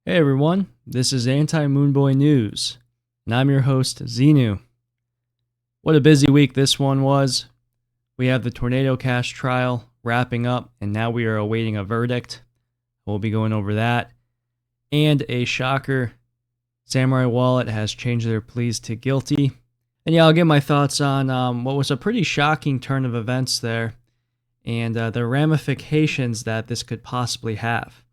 Hey everyone, this is Anti Moonboy News, and I'm your host, Xenu. What a busy week this one was. We have the Tornado Cash trial wrapping up, and now we are awaiting a verdict. We'll be going over that. And a shocker, Samourai Wallet has changed their pleas to guilty. And yeah, I'll give my thoughts on what was a pretty shocking turn of events there, and the ramifications that this could possibly have.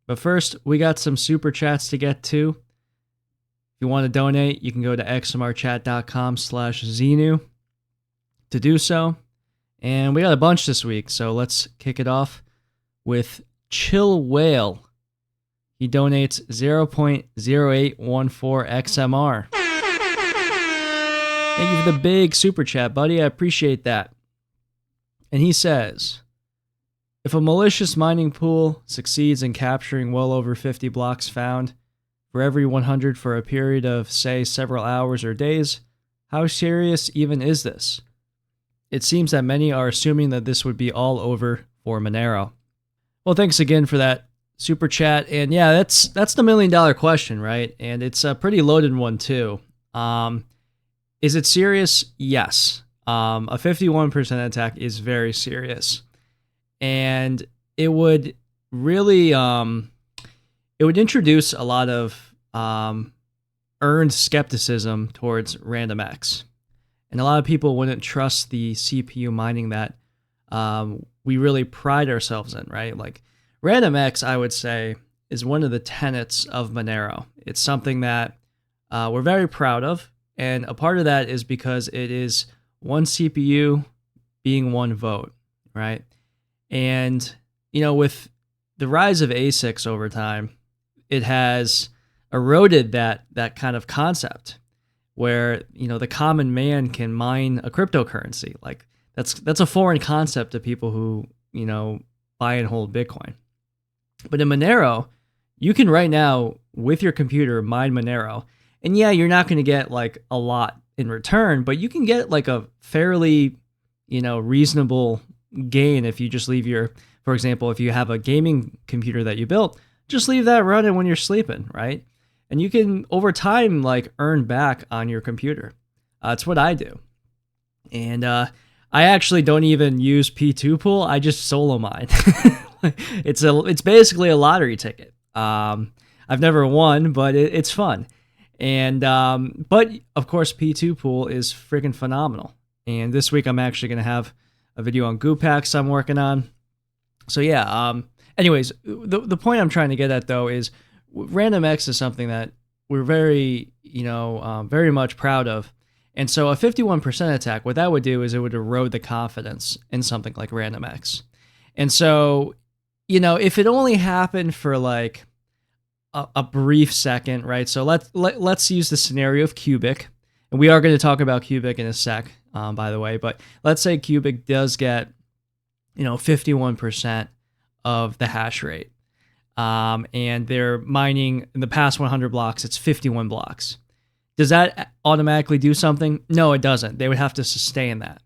But first, we got some super chats to get to. If you want to donate, you can go to xmrchat.com/Xenu to do so. And we got a bunch this week, so let's kick it off with Chill Whale. He donates 0.0814 XMR. Thank you for the big super chat, buddy. I appreciate that. And he says, if a malicious mining pool succeeds in capturing well over 50 blocks found for every 100 for a period of, say, several hours or days, how serious even is this? It seems that many are assuming that this would be all over for Monero. Well, thanks again for that super chat. And yeah, that's the $1 million question, right? And it's a pretty loaded one too. Is it serious? Yes. A 51% attack is very serious. And it would really, it would introduce a lot of earned skepticism towards RandomX. And a lot of people wouldn't trust the CPU mining that we really pride ourselves in, right? Like RandomX, I would say, is one of the tenets of Monero. It's something that we're very proud of. And a part of that is because it is one CPU being one vote, right? And, you know, with the rise of ASICs over time, it has eroded that kind of concept where, you know, the common man can mine a cryptocurrency. Like that's a foreign concept to people who, you know, buy and hold Bitcoin. But in Monero, you can right now with your computer mine Monero. And yeah, you're not going to get like a lot in return, but you can get like a fairly, you know, reasonable gain if you just leave your, for example, if you have a gaming computer that you built, just leave that running when you're sleeping, right? And you can over time like earn back on your computer. That's what I do. And I actually don't even use P2 pool. I just solo mine. It's basically a lottery ticket. I've never won, but it's fun. And but of course P2 pool is freaking phenomenal. And this week I'm actually going to have a video on Gupaxx I'm working on. So yeah, anyways, the point I'm trying to get at though is RandomX is something that we're very, you know, very much proud of. And so a 51% attack, what that would do is it would erode the confidence in something like RandomX. And so, you know, if it only happened for like a brief second, right? So let's use the scenario of Qubic. And we are going to talk about Qubic in a sec, by the way. But let's say Qubic does get, you know, 51% of the hash rate. And they're mining in the past 100 blocks, it's 51 blocks. Does that automatically do something? No, it doesn't. They would have to sustain that.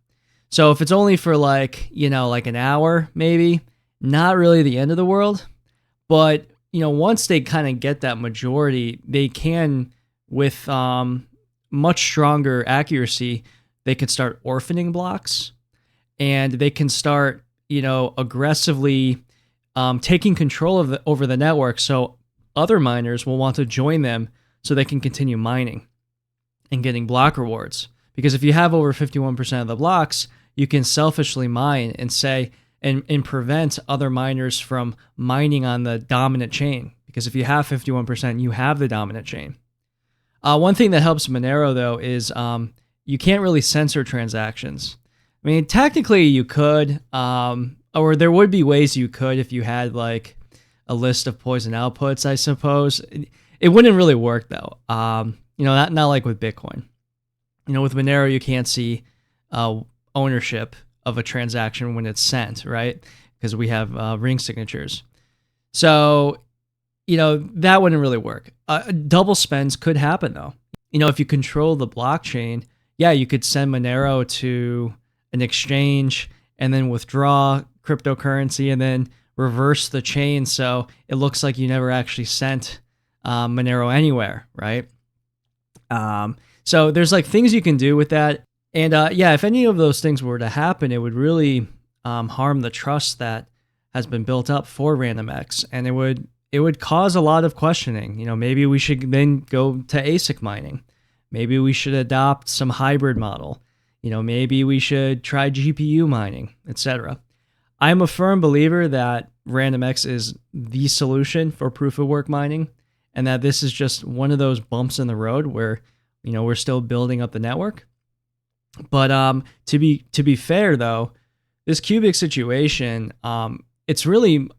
So if it's only for like, you know, like an hour, maybe, not really the end of the world. But, you know, once they kind of get that majority, they can, with much stronger accuracy, they can start orphaning blocks, and they can start, you know, aggressively taking control over the network. So other miners will want to join them so they can continue mining and getting block rewards. Because if you have over 51% of the blocks, you can selfishly mine and say and prevent other miners from mining on the dominant chain. Because if you have 51%, you have the dominant chain. One thing that helps Monero, though, is you can't really censor transactions. I mean, technically you could, or there would be ways you could if you had like a list of poison outputs, I suppose. It wouldn't really work, though. You know, not like with Bitcoin. You know, with Monero, you can't see ownership of a transaction when it's sent, right? Because we have ring signatures. So, you know, that wouldn't really work. Double spends could happen, though. You know, if you control the blockchain, yeah, you could send Monero to an exchange and then withdraw cryptocurrency and then reverse the chain so it looks like you never actually sent Monero anywhere, right? So there's like things you can do with that. And yeah, if any of those things were to happen, it would really harm the trust that has been built up for RandomX, and it would cause a lot of questioning. You know, maybe we should then go to ASIC mining. Maybe we should adopt some hybrid model. You know, maybe we should try GPU mining, etc. I'm a firm believer that RandomX is the solution for proof of work mining, and that this is just one of those bumps in the road where, you know, we're still building up the network. But to be fair though, this Qubic situation, it's really,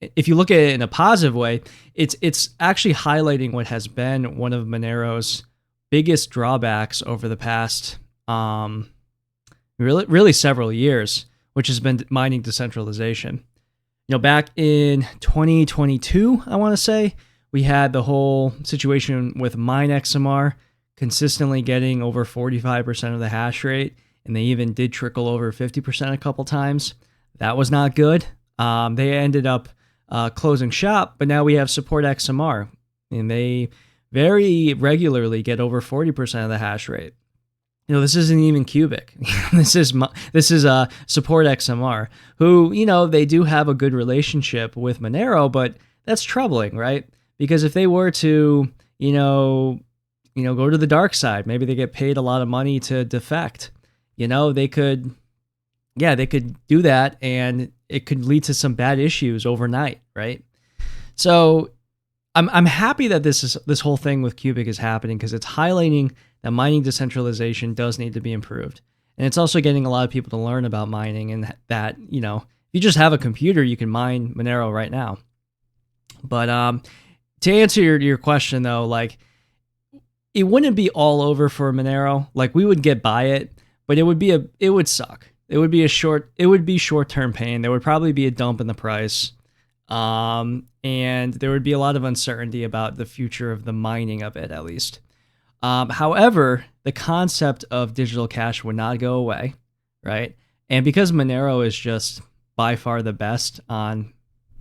if you look at it in a positive way, it's actually highlighting what has been one of Monero's biggest drawbacks over the past really several years, which has been mining decentralization. You know, back in 2022, I want to say, we had the whole situation with MineXMR consistently getting over 45% of the hash rate, and they even did trickle over 50% a couple times. That was not good. They ended up closing shop, but now we have Support XMR, and they very regularly get over 40% of the hash rate. You know, this isn't even Qubic. this is Support XMR, who, you know, they do have a good relationship with Monero, but that's troubling, right? Because if they were to, you know, go to the dark side, maybe they get paid a lot of money to defect. You know, they could do that, and it could lead to some bad issues overnight, right? So I'm happy that this whole thing with Qubic is happening, because it's highlighting that mining decentralization does need to be improved. And it's also getting a lot of people to learn about mining, and that, you know, if you just have a computer, you can mine Monero right now. But to answer your question though, like, it wouldn't be all over for Monero. Like, we would get by it, but it would suck. It would be short-term pain. There would probably be a dump in the price. And there would be a lot of uncertainty about the future of the mining of it, at least. However, the concept of digital cash would not go away, right? And because Monero is just by far the best on,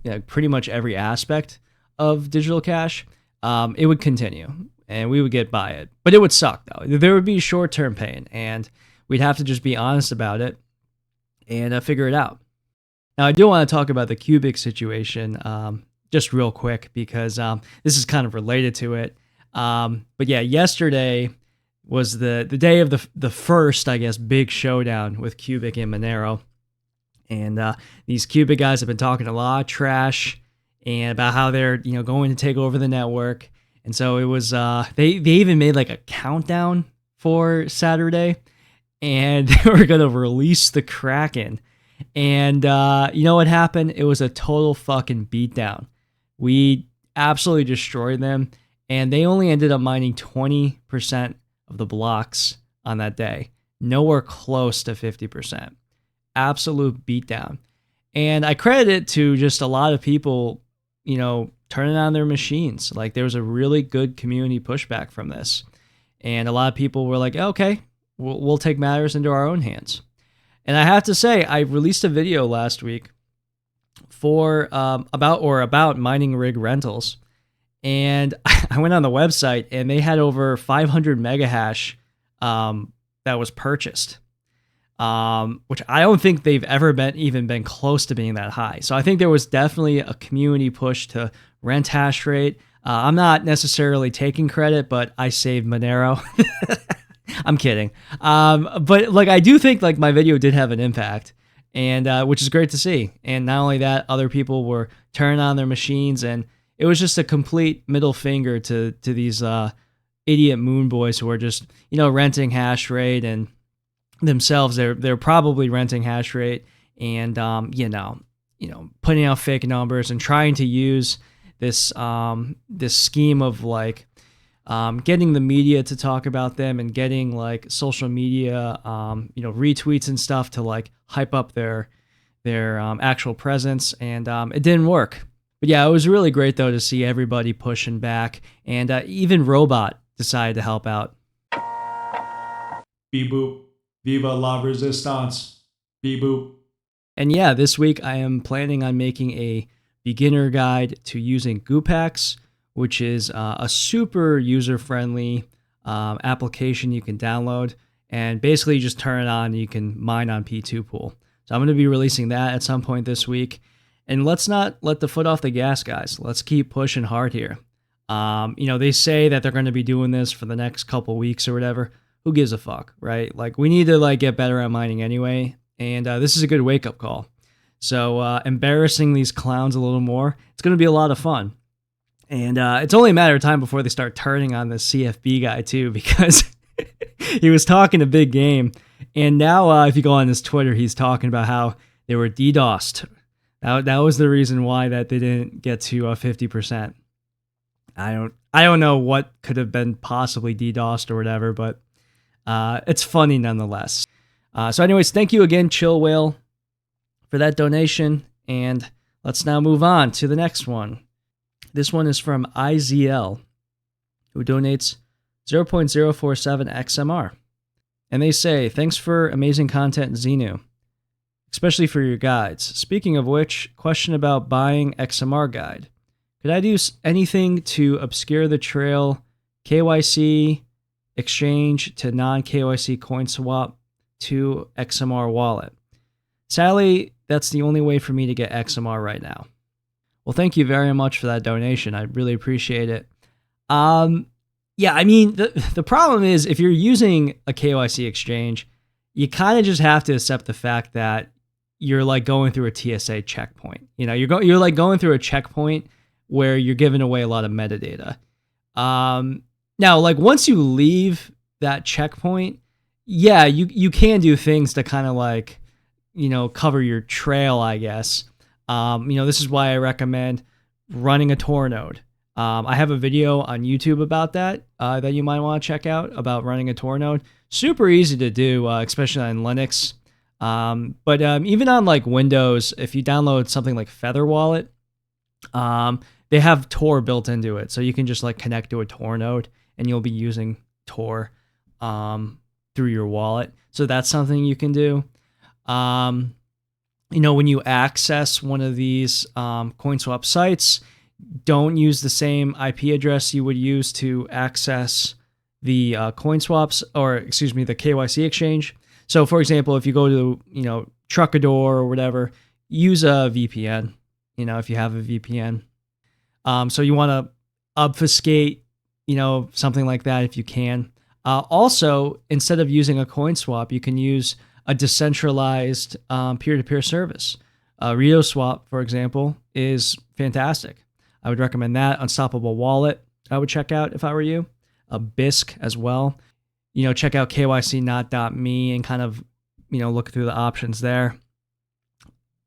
you know, pretty much every aspect of digital cash, it would continue, and we would get by it. But it would suck, though. There would be short-term pain, and we'd have to just be honest about it and figure it out. Now, I do want to talk about the Qubic situation just real quick, because this is kind of related to it. But yeah, yesterday was the day of the first, I guess, big showdown with Qubic and Monero. And these Qubic guys have been talking a lot of trash and about how they're, you know, going to take over the network. And so it was they even made like a countdown for Saturday, and they were going to release the Kraken. And you know what happened? It was a total fucking beatdown. We absolutely destroyed them, and they only ended up mining 20% of the blocks on that day. Nowhere close to 50%. Absolute beatdown. And I credit it to just a lot of people, you know, turning on their machines. Like, there was a really good community pushback from this. And a lot of people were like, okay, we'll take matters into our own hands. And I have to say, I released a video last week for about mining rig rentals. And I went on the website, and they had over 500 megahash that was purchased, which I don't think they've ever been close to being that high. So I think there was definitely a community push to rent hash rate. I'm not necessarily taking credit, but I saved Monero. I'm kidding. But like, I do think like my video did have an impact, and which is great to see. And not only that, other people were turning on their machines, and it was just a complete middle finger to these idiot Moonboys who are just, you know, renting hash rate, and themselves they're probably renting hash rate, and you know, putting out fake numbers and trying to use this scheme of like getting the media to talk about them, and getting like social media you know, retweets and stuff to like hype up their actual presence, and it didn't work. But yeah, it was really great though to see everybody pushing back, and even Robot decided to help out. Beep boop. Viva la resistance. Beep boop. And yeah, this week I am planning on making a beginner guide to using Gupaxx, which is a super user-friendly application you can download. And basically you just turn it on and you can mine on P2 Pool. So I'm going to be releasing that at some point this week. And let's not let the foot off the gas, guys. Let's keep pushing hard here. They say that they're going to be doing this for the next couple weeks or whatever. Who gives a fuck, right? Like, we need to get better at mining anyway. And this is a good wake-up call. So embarrassing these clowns a little more, it's going to be a lot of fun. And it's only a matter of time before they start turning on the CFB guy too, because he was talking a big game. And now if you go on his Twitter, he's talking about how they were DDoSed. That was the reason why that they didn't get to 50%. I don't know what could have been possibly DDoSed or whatever, but it's funny nonetheless. So anyways, thank you again, Chill Whale, for that donation. And let's now move on to the next one. This one is from IZL, who donates 0.047 XMR. And they say, thanks for amazing content, Xenu, especially for your guides. Speaking of which, question about buying XMR guide. Could I do anything to obscure the trail KYC exchange to non-KYC Coinswap to XMR wallet? Sadly, that's the only way for me to get XMR right now. Well, thank you very much for that donation. I really appreciate it. Yeah, I mean, the problem is if you're using a KYC exchange, you kind of just have to accept the fact that you're going through a TSA checkpoint. You're going through a checkpoint where you're giving away a lot of metadata. Now, once you leave that checkpoint, yeah, you can do things to kind of cover your trail, I guess. This is why I recommend running a Tor node. I have a video on YouTube about that you might want to check out about running a Tor node. Super easy to do, especially on Linux. But even on Windows, if you download something like Feather Wallet, they have Tor built into it. So you can just connect to a Tor node and you'll be using Tor through your wallet. So that's something you can do. When you access one of these Coinswap sites, don't use the same IP address you would use to access the Coinswaps, or excuse me, the KYC exchange. So for example, if you go to, Truckador or whatever, use a VPN, if you have a VPN. So you want to obfuscate, something like that if you can. Also, instead of using a Coinswap, you can use a decentralized peer-to-peer service. RioSwap, for example, is fantastic. I would recommend that. Unstoppable Wallet, I would check out if I were you. Bisq as well. Check out kycnot.me and kind of, look through the options there.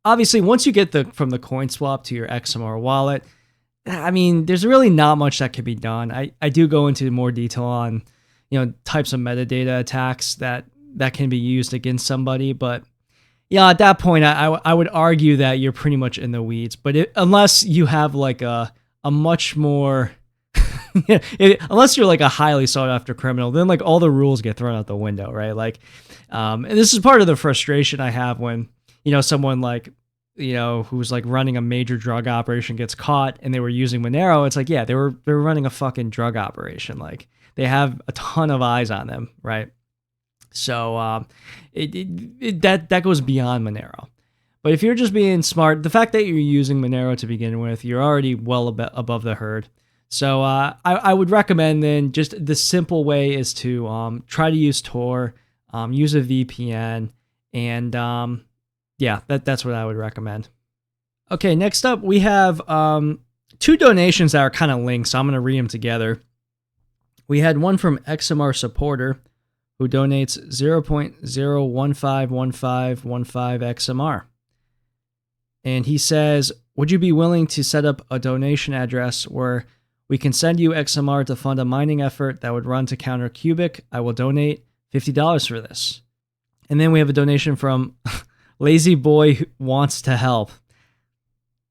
Obviously, once you get from the Coinswap to your XMR wallet, I mean, there's really not much that can be done. I do go into more detail on, types of metadata attacks that can be used against somebody. But yeah, at that point, I would argue that you're pretty much in the weeds. But unless you have a much more, unless you're a highly sought after criminal, then all the rules get thrown out the window, right? And this is part of the frustration I have when, someone who's running a major drug operation gets caught and they were using Monero. It's yeah, they were running a fucking drug operation. They have a ton of eyes on them, right? So that goes beyond Monero. But if you're just being smart, the fact that you're using Monero to begin with, you're already well above the herd. So I would recommend then just the simple way is to try to use Tor, use a VPN, and yeah, that's what I would recommend. Okay, next up we have two donations that are kind of linked, so I'm going to read them together. We had one from XMR Supporter, who donates 0.0151515 XMR. And he says, would you be willing to set up a donation address where we can send you XMR to fund a mining effort that would run to counter Qubic? I will donate $50 for this. And then we have a donation from Lazy Boy Who Wants to Help.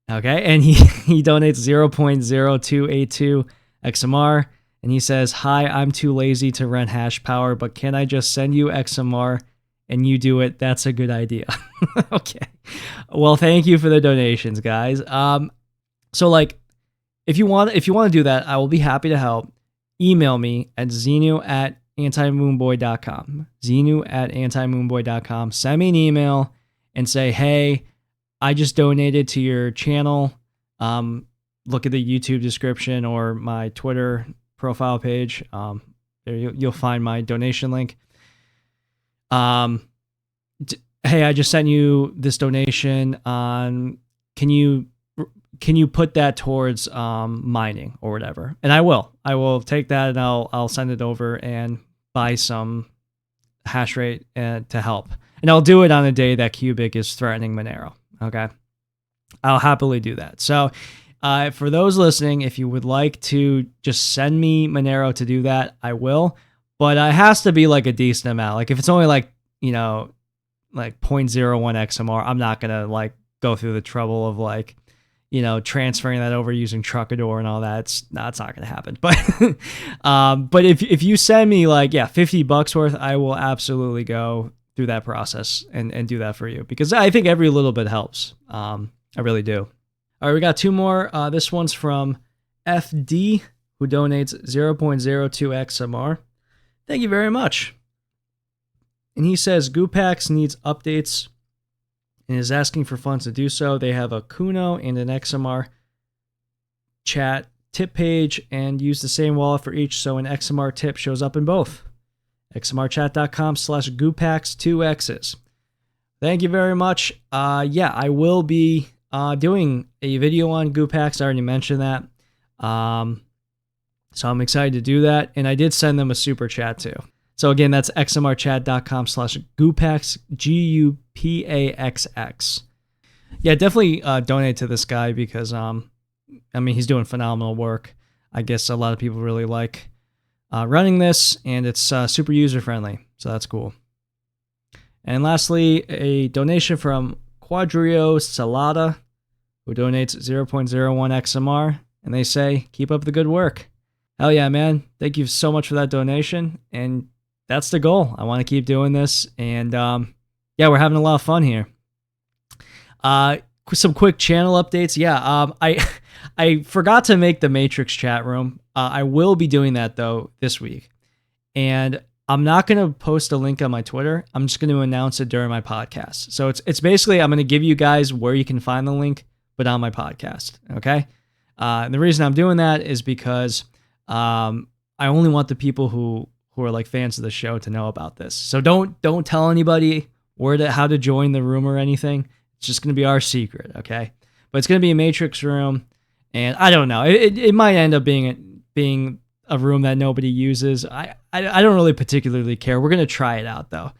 Okay, and he donates 0.0282 XMR. And he says, hi, I'm too lazy to rent hash power, but can I just send you XMR and you do it? That's a good idea. Okay. Well, thank you for the donations, guys. So like, if you want to do that, I will be happy to help. Email me at zenu@antimoonboy.com. Zenu@antimoonboy.com. Send me an email and say, hey, I just donated to your channel. Look at the YouTube description or my Twitter profile page. There you'll find my donation link. Hey, I just sent you this donation. Can you put that towards mining or whatever? And I will take that and I'll send it over and buy some hash rate to help. And I'll do it on a day that Qubic is threatening Monero. Okay, I'll happily do that. So for those listening, if you would like to just send me Monero to do that, I will. But it has to be like a decent amount. Like if it's only like, like 0.01 XMR, I'm not going to like go through the trouble of like, transferring that over using Tradeogre and all that. It's not going to happen. But but if you send me like, $50 worth, I will absolutely go through that process and do that for you, because I think every little bit helps. I really do. All right, we got two more. This one's from FD, who donates 0.02 XMR. Thank you very much. And he says Gupaxx needs updates and is asking for funds to do so. They have a Kuno and an XMR chat tip page and use the same wallet for each, so an XMR tip shows up in both. xmrchat.com/Gupaxx 2X's. Thank you very much. I will be doing a video on Gupaxx. I already mentioned that. So I'm excited to do that. And I did send them a super chat too. So again, that's xmrchat.com/Gupaxx, Gupaxx. Yeah, definitely donate to this guy because, he's doing phenomenal work. I guess a lot of people really like running this, and it's super user-friendly, so that's cool. And lastly, a donation from Quadrio Salada, who donates 0.01 XMR, and they say, keep up the good work. Hell yeah, man. Thank you so much for that donation, and that's the goal. I want to keep doing this, and we're having a lot of fun here. Some quick channel updates. I forgot to make the Matrix chat room. I will be doing that though this week, and I'm not going to post a link on my Twitter. I'm just going to announce it during my podcast. So it's basically I'm going to give you guys where you can find the link, but on my podcast. Okay. And the reason I'm doing that is because I only want the people who are like fans of the show to know about this. So don't tell anybody how to join the room or anything. It's just going to be our secret, okay? But it's going to be a Matrix room, and I don't know. It might end up being a room that nobody uses. I don't really particularly care. We're going to try it out though.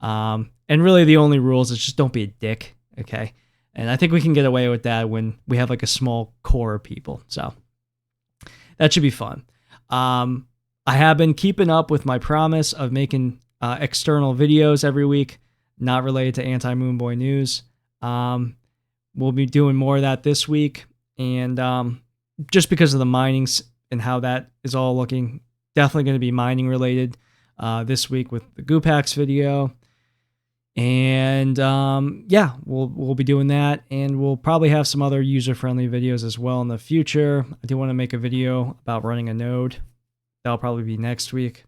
And really the only rules is just don't be a dick, okay? And I think we can get away with that when we have like a small core of people. So that should be fun. I have been keeping up with my promise of making external videos every week, not related to Anti Moonboy news. We'll be doing more of that this week, and just because of the minings and how that is all looking, definitely going to be mining related this week with the Gupaxx video. And we'll be doing that, and we'll probably have some other user-friendly videos as well in the future. I do want to make a video about running a node. That'll probably be next week.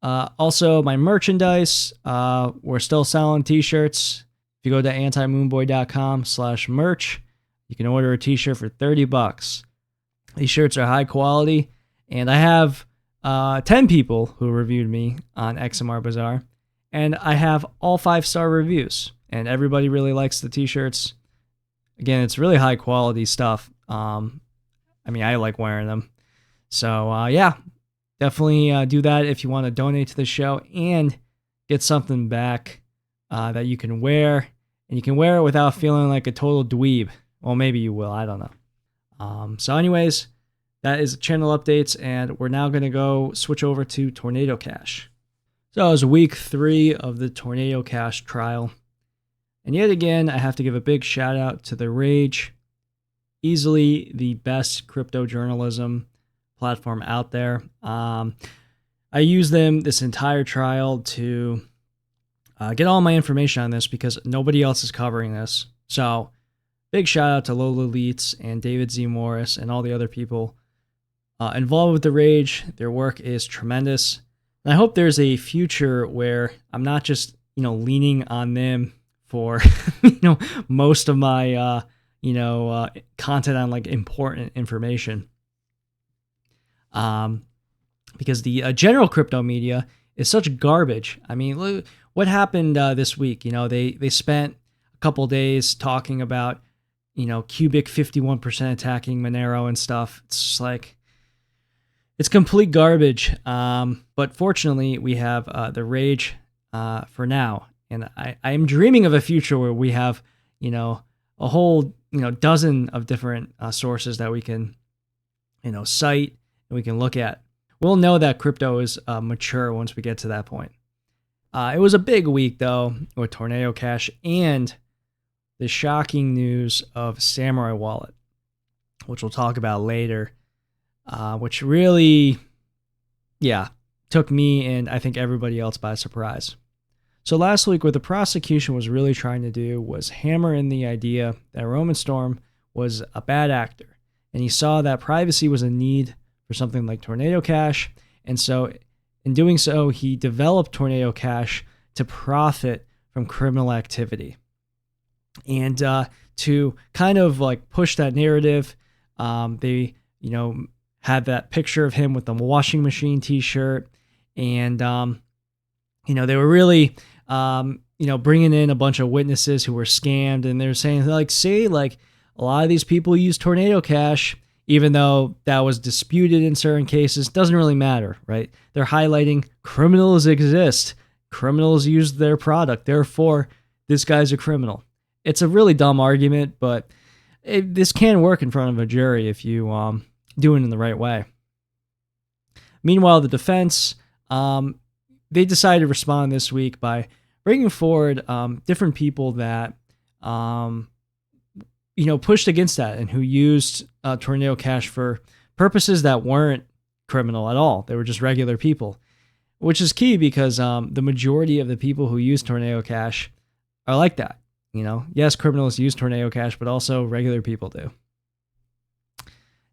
Also, my merchandise. We're still selling t-shirts. If you go to antimoonboy.com/merch, you can order a t-shirt for $30. These shirts are high quality, and I have 10 people who reviewed me on XMR Bazaar, and I have all 5-star reviews, and everybody really likes the t-shirts. Again, it's really high quality stuff. I like wearing them. So definitely do that if you want to donate to the show and get something back that you can wear, and you can wear it without feeling like a total dweeb. Well, maybe you will. I don't know. So anyways, that is channel updates, and we're now going to go switch over to Tornado Cash. So it was week 3 of the Tornado Cash trial. And yet again, I have to give a big shout out to The Rage. Easily the best crypto journalism platform out there. I used them this entire trial to get all my information on this because nobody else is covering this. So big shout out to Lola Leets and David Z. Morris and all the other people involved with the rage. Their work is tremendous. And I hope there's a future where I'm not just, leaning on them for, most of my, content on like important information. Because the general crypto media is such garbage. I mean, look what happened this week. They spent a couple days talking about, Qubic 51% attacking Monero and stuff. It's just like, it's complete garbage. But fortunately, we have the rage for now. And I am dreaming of a future where we have, a whole, dozen of different sources that we can, cite and we can look at. We'll know that crypto is mature once we get to that point. It was a big week, though, with Tornado Cash and the shocking news of Samourai Wallet, which we'll talk about later. Which really, took me and I think everybody else by surprise. So last week, what the prosecution was really trying to do was hammer in the idea that Roman Storm was a bad actor, and he saw that privacy was a need for something like Tornado Cash, and so in doing so, he developed Tornado Cash to profit from criminal activity. And to kind of like push that narrative, they, had that picture of him with the washing machine t-shirt. And, they were really, bringing in a bunch of witnesses who were scammed. And they're saying like a lot of these people use Tornado Cash, even though that was disputed in certain cases. Doesn't really matter, right? They're highlighting criminals exist. Criminals use their product. Therefore, this guy's a criminal. It's a really dumb argument, but this can work in front of a jury if you do it in the right way. Meanwhile, the defense, they decided to respond this week by bringing forward different people that, pushed against that and who used Tornado Cash for purposes that weren't criminal at all. They were just regular people, which is key because the majority of the people who use Tornado Cash are like that. Yes, criminals use Tornado Cash, but also regular people do.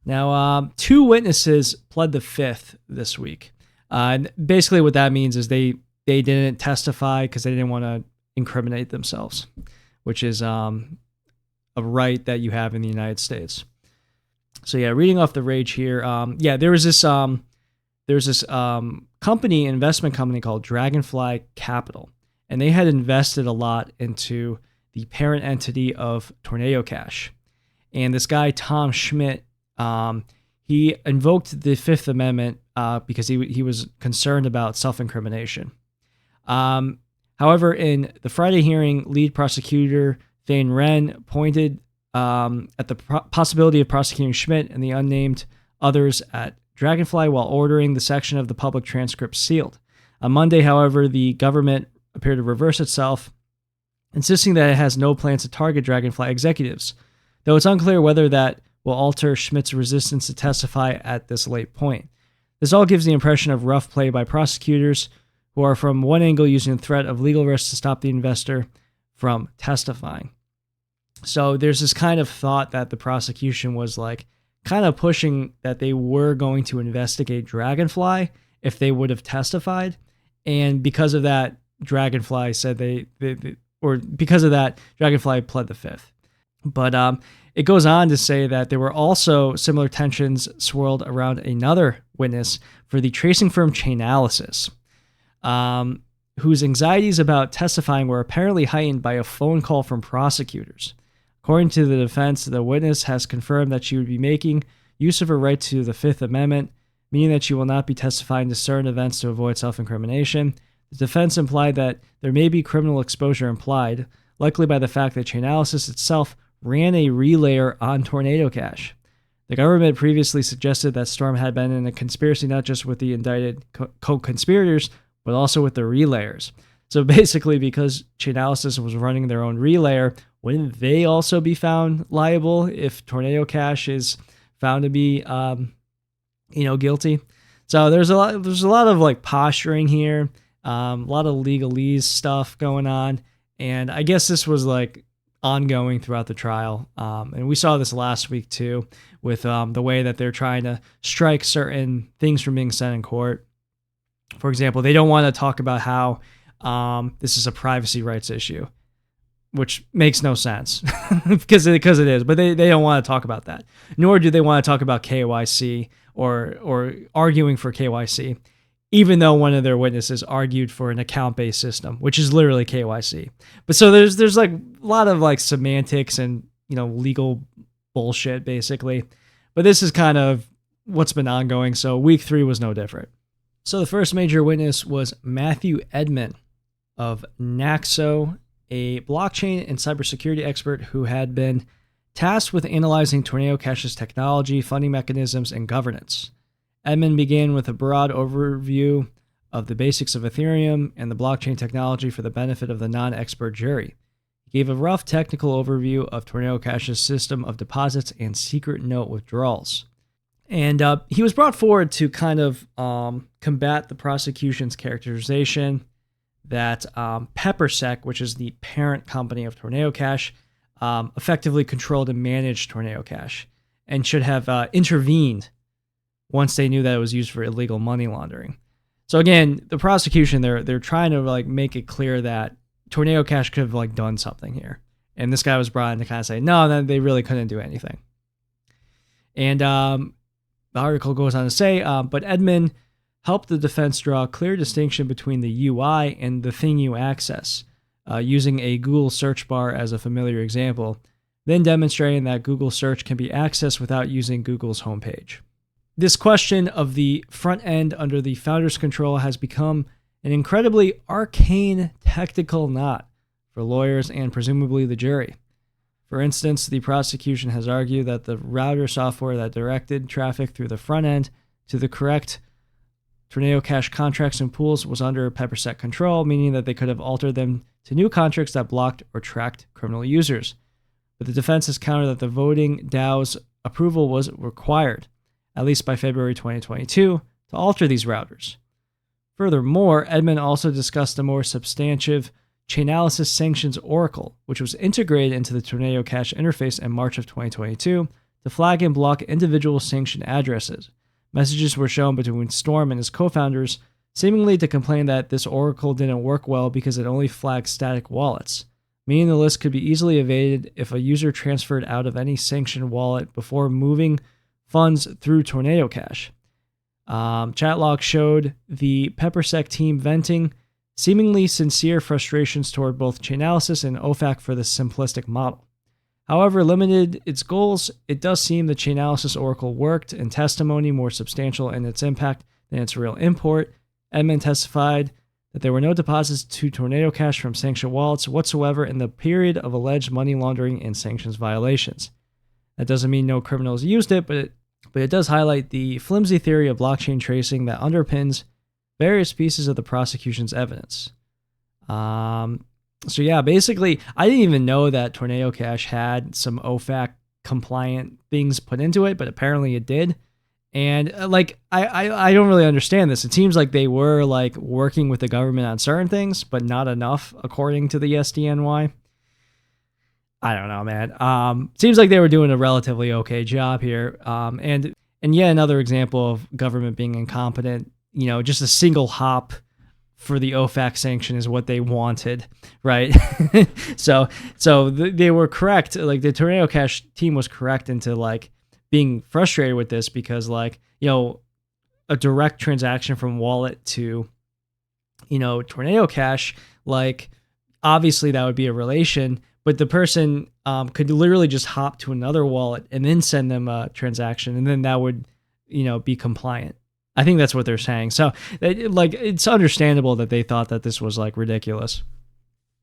Now, 2 witnesses pled the fifth this week. And basically what that means is they didn't testify because they didn't want to incriminate themselves, which is a right that you have in the United States. So reading off the rage here. There was this investment company called Dragonfly Capital, and they had invested a lot into the parent entity of Tornado Cash. And this guy, Tom Schmidt, he invoked the Fifth Amendment because he was concerned about self-incrimination. However, in the Friday hearing, lead prosecutor Thane Wren pointed at the possibility of prosecuting Schmidt and the unnamed others at Dragonfly while ordering the section of the public transcript sealed. On Monday, however, the government appeared to reverse itself, insisting that it has no plans to target Dragonfly executives, though it's unclear whether that will alter Schmidt's resistance to testify at this late point. This all gives the impression of rough play by prosecutors who are from one angle using the threat of legal risk to stop the investor from testifying. So there's this kind of thought that the prosecution was like kind of pushing that they were going to investigate Dragonfly if they would have testified. And because of that, Dragonfly said Dragonfly pled the fifth. But it goes on to say that there were also similar tensions swirled around another witness for the tracing firm Chainalysis, whose anxieties about testifying were apparently heightened by a phone call from prosecutors. According to the defense, the witness has confirmed that she would be making use of her right to the Fifth Amendment, meaning that she will not be testifying to certain events to avoid self-incrimination. The defense implied that there may be criminal exposure implied, likely by the fact that Chainalysis itself ran a relayer on Tornado Cash. The government previously suggested that Storm had been in a conspiracy not just with the indicted co-conspirators, but also with the relayers. So basically, because Chainalysis was running their own relayer, wouldn't they also be found liable if Tornado Cash is found to be, guilty? So there's a lot of like posturing here, a lot of legalese stuff going on, and I guess this was like ongoing throughout the trial. And we saw this last week too, with the way that they're trying to strike certain things from being said in court. For example, they don't want to talk about how this is a privacy rights issue, which makes no sense because it is. But they don't want to talk about that, nor do they want to talk about KYC or arguing for KYC, even though one of their witnesses argued for an account-based system, which is literally KYC. But so there's like a lot of like semantics and, you know, legal bullshit basically. But this is kind of what's been ongoing. So week 3 was no different. So the first major witness was Matthew Edman of Naxo, a blockchain and cybersecurity expert who had been tasked with analyzing Tornado Cash's technology, funding mechanisms, and governance. Edman began with a broad overview of the basics of Ethereum and the blockchain technology for the benefit of the non-expert jury. He gave a rough technical overview of Tornado Cash's system of deposits and secret note withdrawals. And he was brought forward to kind of combat the prosecution's characterization that PepperSec, which is the parent company of Tornado Cash, effectively controlled and managed Tornado Cash and should have intervened once they knew that it was used for illegal money laundering. So again, the prosecution, they're trying to like make it clear that Tornado Cash could have like done something here. And this guy was brought in to kind of say, no, they really couldn't do anything. And the article goes on to say, but Edman helped the defense draw a clear distinction between the UI and the thing you access, using a Google search bar as a familiar example, then demonstrating that Google search can be accessed without using Google's homepage. This question of the front end under the founder's control has become an incredibly arcane technical knot for lawyers and presumably the jury. For instance, the prosecution has argued that the router software that directed traffic through the front end to the correct Tornado Cash contracts and pools was under PepperSec control, meaning that they could have altered them to new contracts that blocked or tracked criminal users. But the defense has countered that the voting DAO's approval was required, at least by February 2022, to alter these routers. Furthermore, Edman also discussed a more substantive Chainalysis Sanctions Oracle, which was integrated into the Tornado Cash interface in March of 2022 to flag and block individual sanction addresses. Messages were shown between Storm and his co-founders, seemingly to complain that this Oracle didn't work well because it only flagged static wallets, meaning the list could be easily evaded if a user transferred out of any sanctioned wallet before moving funds through Tornado Cash. Chat log showed the PepperSec team venting seemingly sincere frustrations toward both Chainalysis and OFAC for this simplistic model. However limited its goals, it does seem the Chainalysis Oracle worked, and testimony more substantial in its impact than its real import. Edman testified that there were no deposits to Tornado Cash from sanctioned wallets whatsoever in the period of alleged money laundering and sanctions violations. That doesn't mean no criminals used it, but it does highlight the flimsy theory of blockchain tracing that underpins various pieces of the prosecution's evidence. So yeah, basically, I didn't even know that Tornado Cash had some OFAC compliant things put into it, but apparently it did. And like, I don't really understand this. It seems like they were like working with the government on certain things, but not enough, according to the SDNY. I don't know, man. Seems like they were doing a relatively okay job here. And yet another example of government being incompetent. You know, just a single hop for the OFAC sanction is what they wanted, right? So they were correct. Like the Tornado Cash team was correct into like being frustrated with this because, like, you know, a direct transaction from wallet to, you know, Tornado Cash, like obviously that would be a relation, but the person could literally just hop to another wallet and then send them a transaction, and then that would, you know, be compliant. I think that's what they're saying. So, like, it's understandable that they thought that this was, like, ridiculous.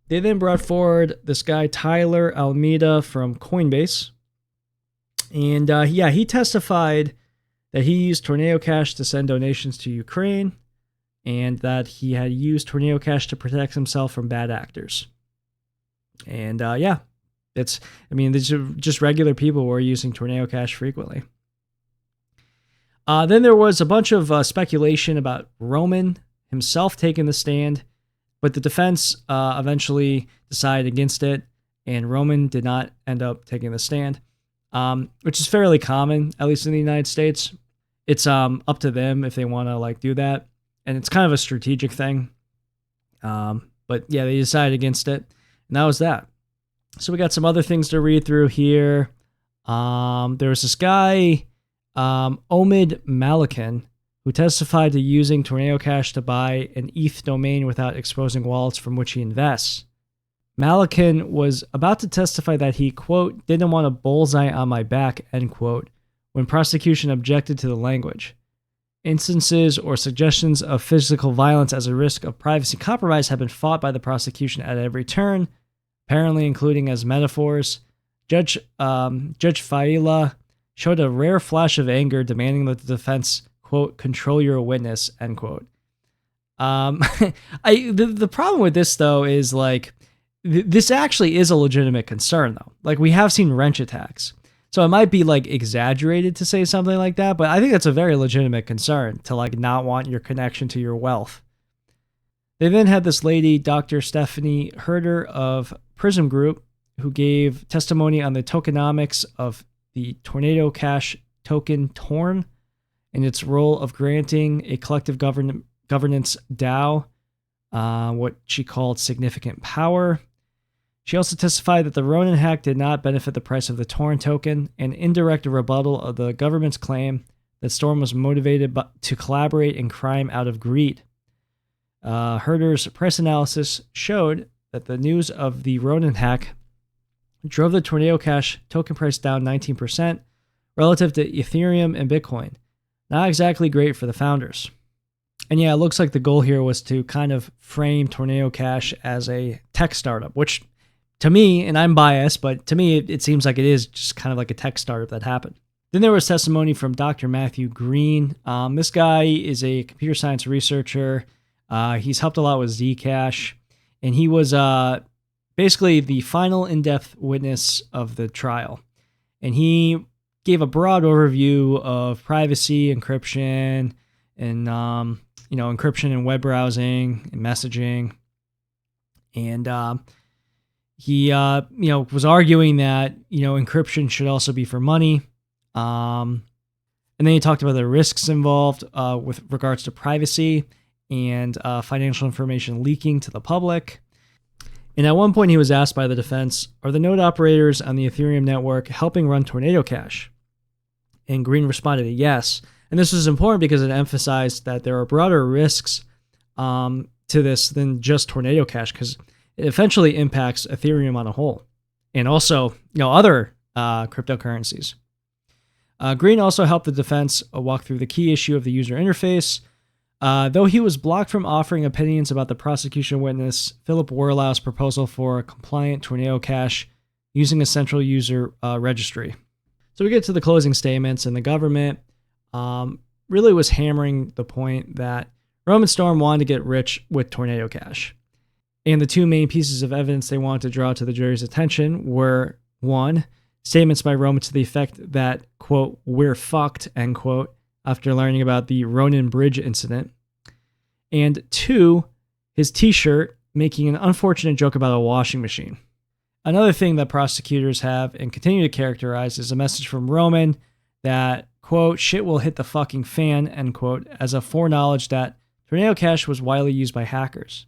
They then brought forward this guy, Tyler Almeida from Coinbase. And, yeah, he testified that he used Tornado Cash to send donations to Ukraine and that he had used Tornado Cash to protect himself from bad actors. And, yeah, these are just regular people who are using Tornado Cash frequently. Then there was a bunch of speculation about Roman himself taking the stand, but the defense eventually decided against it, and Roman did not end up taking the stand, which is fairly common, at least in the United States. It's up to them if they want to like do that, and it's kind of a strategic thing. But yeah, they decided against it, and that was that. So we got some other things to read through here. There was this guy, Omid Malikan, who testified to using Tornado Cash to buy an ETH domain without exposing wallets from which he invests. Malikan was about to testify that he, quote, didn't want a bullseye on my back, end quote, when prosecution objected to the language. Instances or suggestions of physical violence as a risk of privacy compromise have been fought by the prosecution at every turn, apparently including as metaphors. Judge Faila showed a rare flash of anger, demanding that the defense, quote, control your witness, end quote. The problem with this, though, is like, this actually is a legitimate concern, though. Like, we have seen wrench attacks. So it might be like exaggerated to say something like that, but I think that's a very legitimate concern to like not want your connection to your wealth. They then had this lady, Dr. Stephanie Herder of Prism Group, who gave testimony on the tokenomics of the Tornado Cash token TORN and its role of granting a collective governance DAO what she called significant power. She also testified that the Ronin hack did not benefit the price of the Torn token, an indirect rebuttal of the government's claim that Storm was motivated to collaborate in crime out of greed. Herder's price analysis showed that the news of the Ronin hack drove the Tornado Cash token price down 19% relative to Ethereum and Bitcoin. Not exactly great for the founders. And yeah, it looks like the goal here was to kind of frame Tornado Cash as a tech startup, which to me, and I'm biased, but to me, it seems like it is just kind of like a tech startup that happened. Then there was testimony from Dr. Matthew Green. This guy is a computer science researcher. He's helped a lot with Zcash, and he was basically the final in-depth witness of the trial. And he gave a broad overview of privacy, encryption, and encryption in web browsing and messaging. And he was arguing that encryption should also be for money. And then he talked about the risks involved with regards to privacy and financial information leaking to the public. And at one point he was asked by the defense, are the node operators on the Ethereum network helping run Tornado Cash? And Green responded yes. And this was important because it emphasized that there are broader risks to this than just Tornado Cash, because it eventually impacts Ethereum on a whole, and also other cryptocurrencies. Green also helped the defense walk through the key issue of the user interface. Though he was blocked from offering opinions about the prosecution witness, Philip Werlau's proposal for a compliant Tornado Cash using a central user registry. So we get to the closing statements, and the government really was hammering the point that Roman Storm wanted to get rich with Tornado Cash. And the two main pieces of evidence they wanted to draw to the jury's attention were, one, statements by Roman to the effect that, quote, we're fucked, end quote, after learning about the Ronin Bridge incident. And two, his t-shirt making an unfortunate joke about a washing machine. Another thing that prosecutors have and continue to characterize is a message from Roman that, quote, shit will hit the fucking fan, end quote, as a foreknowledge that Tornado Cash was widely used by hackers.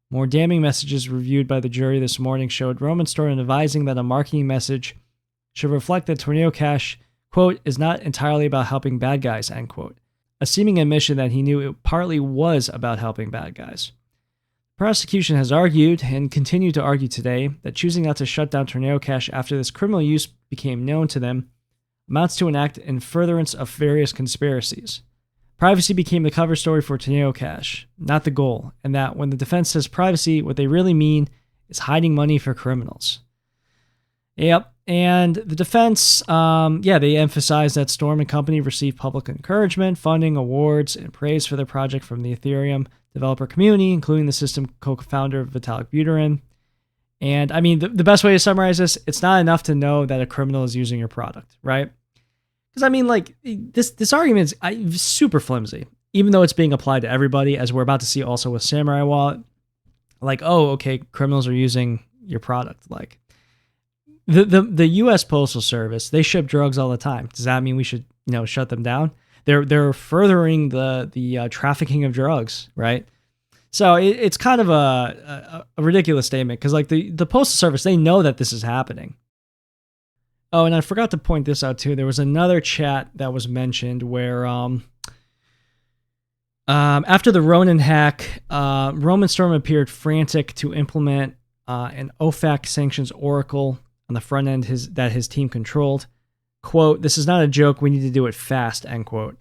More damning messages reviewed by the jury this morning showed Roman Storm advising that a marketing message should reflect that Tornado Cash, quote, is not entirely about helping bad guys, end quote. A seeming admission that he knew it partly was about helping bad guys. The prosecution has argued, and continued to argue today, that choosing not to shut down Tornado Cash after this criminal use became known to them amounts to an act in furtherance of various conspiracies. Privacy became the cover story for Tornado Cash, not the goal, and that when the defense says privacy, what they really mean is hiding money for criminals. Yep, and the defense, they emphasized that Storm and company received public encouragement, funding, awards, and praise for their project from the Ethereum developer community, including the system co-founder Vitalik Buterin. And I mean, the best way to summarize this, it's not enough to know that a criminal is using your product, right? Because I mean, like, this argument is super flimsy, even though it's being applied to everybody, as we're about to see also with Samourai Wallet. Like, oh, okay, criminals are using your product. Like, The U.S. Postal Service, they ship drugs all the time. Does that mean we should, shut them down? They're furthering the trafficking of drugs, right? So it's kind of a ridiculous statement because like the Postal Service, they know that this is happening. Oh, and I forgot to point this out too. There was another chat that was mentioned where after the Ronin hack, Roman Storm appeared frantic to implement an OFAC sanctions oracle on the front end that his team controlled. Quote, "This is not a joke. We need to do it fast," end quote.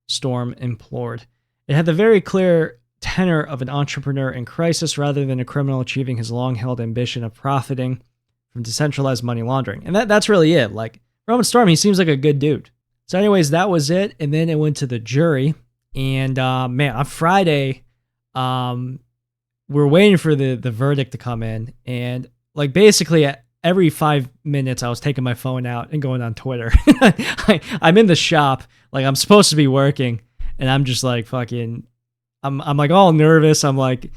Storm implored. It had the very clear tenor of an entrepreneur in crisis rather than a criminal achieving his long-held ambition of profiting from decentralized money laundering. And that's really it. Like, Roman Storm, he seems like a good dude. So anyways, that was it. And then it went to the jury. And man, on Friday, we're waiting for the verdict to come in. And like basically every 5 minutes, I was taking my phone out and going on Twitter. I'm in the shop, like I'm supposed to be working, and I'm just like fucking, I'm like all nervous. I'm like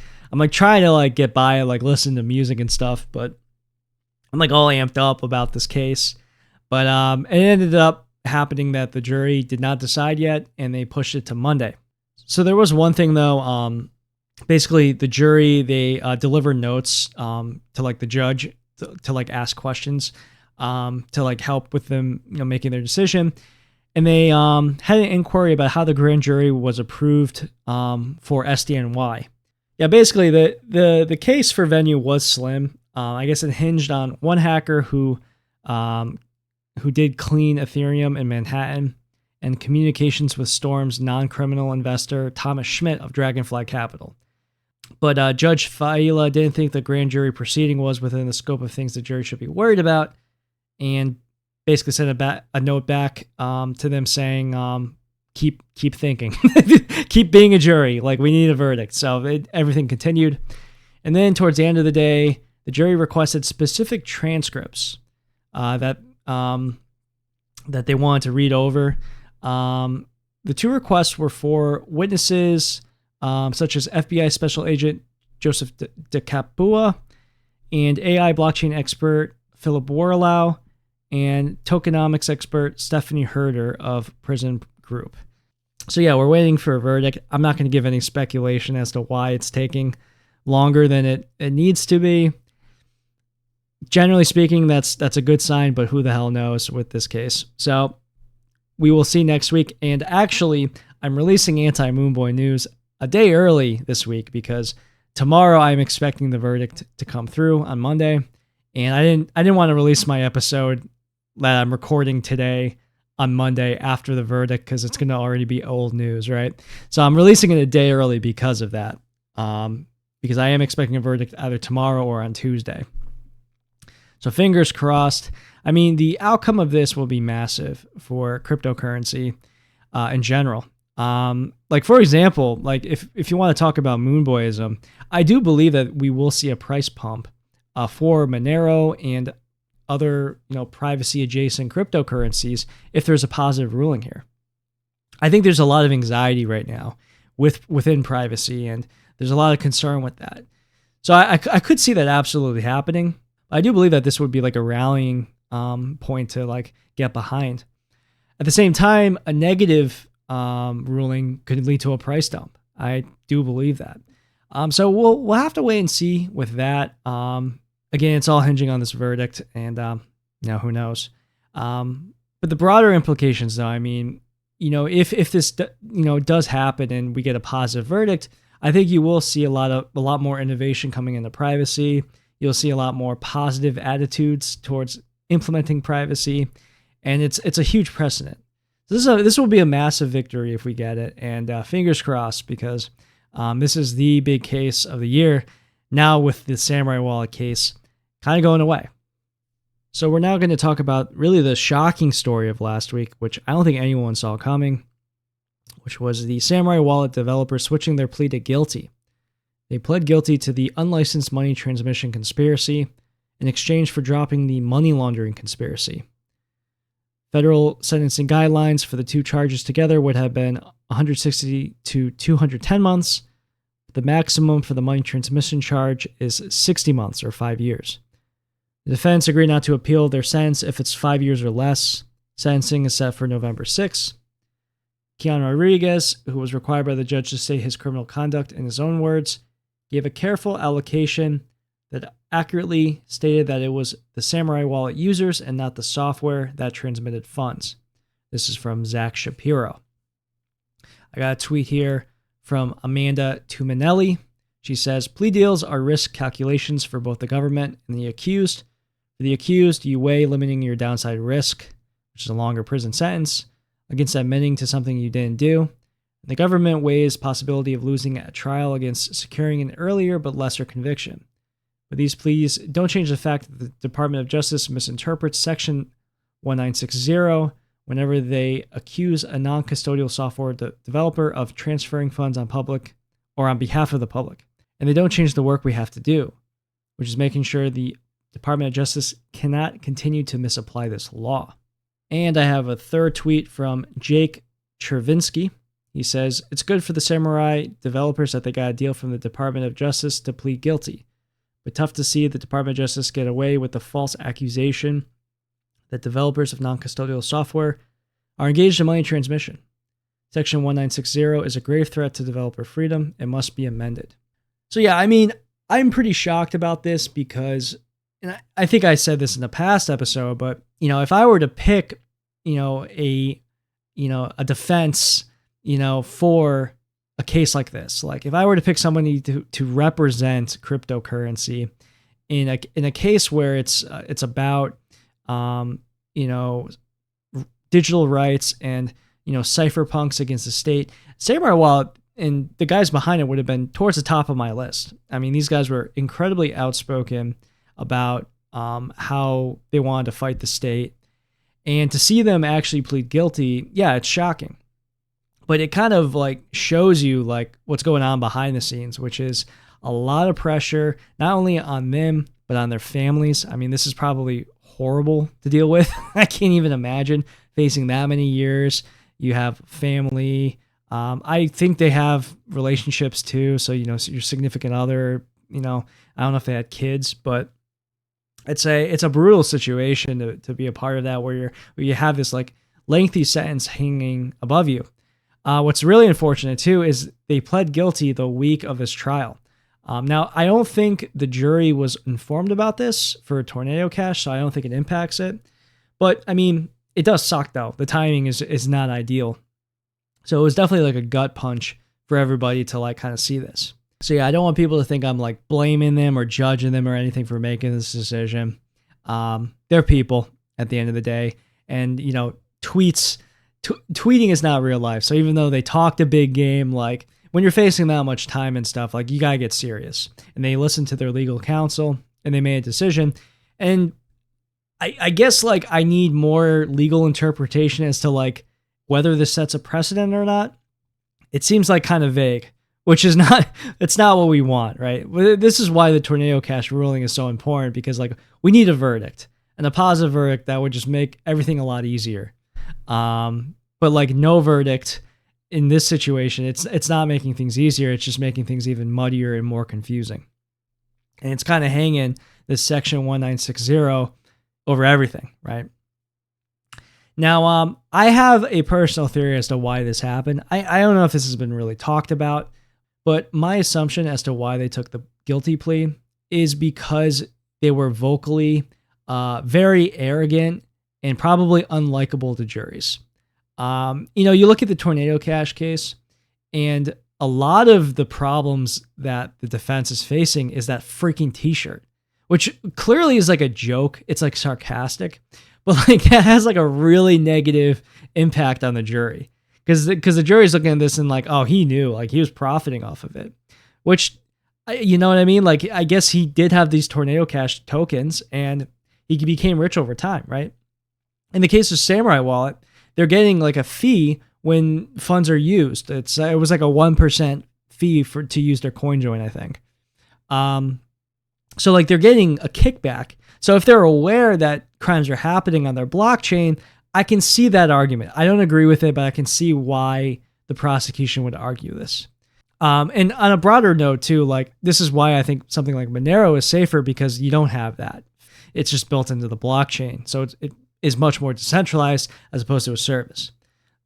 trying to like get by and like listen to music and stuff, but I'm like all amped up about this case. But it ended up happening that the jury did not decide yet, and they pushed it to Monday. So there was one thing though. Basically, the jury, they delivered notes to like the judge to like ask questions to like help with them, making their decision. And they had an inquiry about how the grand jury was approved for SDNY. Yeah, basically the case for Venue was slim. I guess it hinged on one hacker who did clean Ethereum in Manhattan and communications with Storm's non-criminal investor Thomas Schmidt of Dragonfly Capital. But Judge Faila didn't think the grand jury proceeding was within the scope of things the jury should be worried about, and basically sent a note back to them saying, keep thinking, keep being a jury, like we need a verdict. So everything continued. And then towards the end of the day, the jury requested specific transcripts that they wanted to read over. The two requests were for witnesses such as FBI Special Agent Joseph DeCapua and AI blockchain expert Philip Warlau and tokenomics expert Stephanie Herder of Prison Group. So yeah, we're waiting for a verdict. I'm not going to give any speculation as to why it's taking longer than it needs to be. Generally speaking, that's a good sign, but who the hell knows with this case. So we will see next week. And actually, I'm releasing Anti Moonboy news a day early this week because tomorrow I'm expecting the verdict to come through on Monday. And I didn't want to release my episode that I'm recording today on Monday after the verdict because it's going to already be old news, right? So I'm releasing it a day early because of that. Because I am expecting a verdict either tomorrow or on Tuesday. So fingers crossed. I mean, the outcome of this will be massive for cryptocurrency in general. Like for example, like if you want to talk about Moonboyism, I do believe that we will see a price pump for Monero and other, privacy adjacent cryptocurrencies if there's a positive ruling here. I think there's a lot of anxiety right now within privacy, and there's a lot of concern with that. So I could see that absolutely happening. I do believe that this would be like a rallying point to like get behind. At the same time, a negative ruling could lead to a price dump. I do believe that. So we'll have to wait and see with that. Again, it's all hinging on this verdict, and who knows. But the broader implications, though, I mean, if this does happen and we get a positive verdict, I think you will see a lot more innovation coming into privacy. You'll see a lot more positive attitudes towards implementing privacy, and it's a huge precedent. This will be a massive victory if we get it, and fingers crossed, because this is the big case of the year. Now with the Samourai Wallet case kind of going away. So we're now going to talk about really the shocking story of last week, which I don't think anyone saw coming, which was the Samourai Wallet developers switching their plea to guilty. They pled guilty to the unlicensed money transmission conspiracy in exchange for dropping the money laundering conspiracy. Federal sentencing guidelines for the two charges together would have been 160 to 210 months. The maximum for the money transmission charge is 60 months or 5 years. The defense agreed not to appeal their sentence if it's 5 years or less. Sentencing is set for November 6th. Keanu Rodriguez, who was required by the judge to state his criminal conduct in his own words, gave a careful allocation that accurately stated that it was the Samourai Wallet users and not the software that transmitted funds. This is from Zach Shapiro. I got a tweet here from Amanda Tuminelli. She says, plea deals are risk calculations for both the government and the accused. For the accused, you weigh limiting your downside risk, which is a longer prison sentence, against admitting to something you didn't do. The government weighs possibility of losing at trial against securing an earlier but lesser conviction. But these pleas don't change the fact that the Department of Justice misinterprets Section 1960 whenever they accuse a non-custodial software developer of transferring funds on public or on behalf of the public. And they don't change the work we have to do, which is making sure the Department of Justice cannot continue to misapply this law. And I have a third tweet from Jake Chervinsky. He says, it's good for the Samourai developers that they got a deal from the Department of Justice to plead guilty, but tough to see the Department of Justice get away with the false accusation that developers of non-custodial software are engaged in money transmission. Section 1960 is a grave threat to developer freedom and must be amended. So yeah, I mean, I'm pretty shocked about this because, and I think I said this in the past episode, but if I were to pick, a defense, for a case like this, like if I were to pick somebody to represent cryptocurrency in a case where it's about, digital rights and, cypherpunks against the state, Samourai Wallet and the guys behind it would have been towards the top of my list. I mean, these guys were incredibly outspoken about how they wanted to fight the state. And to see them actually plead guilty, yeah, it's shocking. But it kind of like shows you like what's going on behind the scenes, which is a lot of pressure, not only on them, but on their families. I mean, this is probably horrible to deal with. I can't even imagine facing that many years. You have family. I think they have relationships too. So, your significant other, I don't know if they had kids, but it's a brutal situation to be a part of that where you have this like lengthy sentence hanging above you. What's really unfortunate too is they pled guilty the week of his trial. Now, I don't think the jury was informed about this for Tornado Cash, so I don't think it impacts it. But I mean, it does suck though. The timing is not ideal. So it was definitely like a gut punch for everybody to like kind of see this. So yeah, I don't want people to think I'm like blaming them or judging them or anything for making this decision. They're people at the end of the day. And, tweeting is not real life. So even though they talked a big game, like when you're facing that much time and stuff, like you got to get serious. And they listened to their legal counsel and they made a decision. And I guess like I need more legal interpretation as to like whether this sets a precedent or not. It seems like kind of vague, which is it's not what we want, right? This is why the Tornado Cash ruling is so important, because like we need a verdict, and a positive verdict that would just make everything a lot easier. But like no verdict in this situation, it's not making things easier. It's just making things even muddier and more confusing. And it's kind of hanging this Section 1960 over everything, right? Now, I have a personal theory as to why this happened. I don't know if this has been really talked about, but my assumption as to why they took the guilty plea is because they were vocally very arrogant and probably unlikable to juries. You look at the Tornado Cash case, and a lot of the problems that the defense is facing is that freaking t-shirt, which clearly is like a joke. It's like sarcastic, but like it has like a really negative impact on the jury. Because the jury's looking at this and like, oh, he knew, like he was profiting off of it, which, you know what I mean? Like, I guess he did have these Tornado Cash tokens and he became rich over time, right? In the case of Samourai Wallet, they're getting like a fee when funds are used. It was like a 1% fee to use their CoinJoin, I think. So like they're getting a kickback. So if they're aware that crimes are happening on their blockchain, I can see that argument. I don't agree with it, but I can see why the prosecution would argue this. And on a broader note too, like this is why I think something like Monero is safer, because you don't have that. it's just built into the blockchain. So it is much more decentralized as opposed to a service.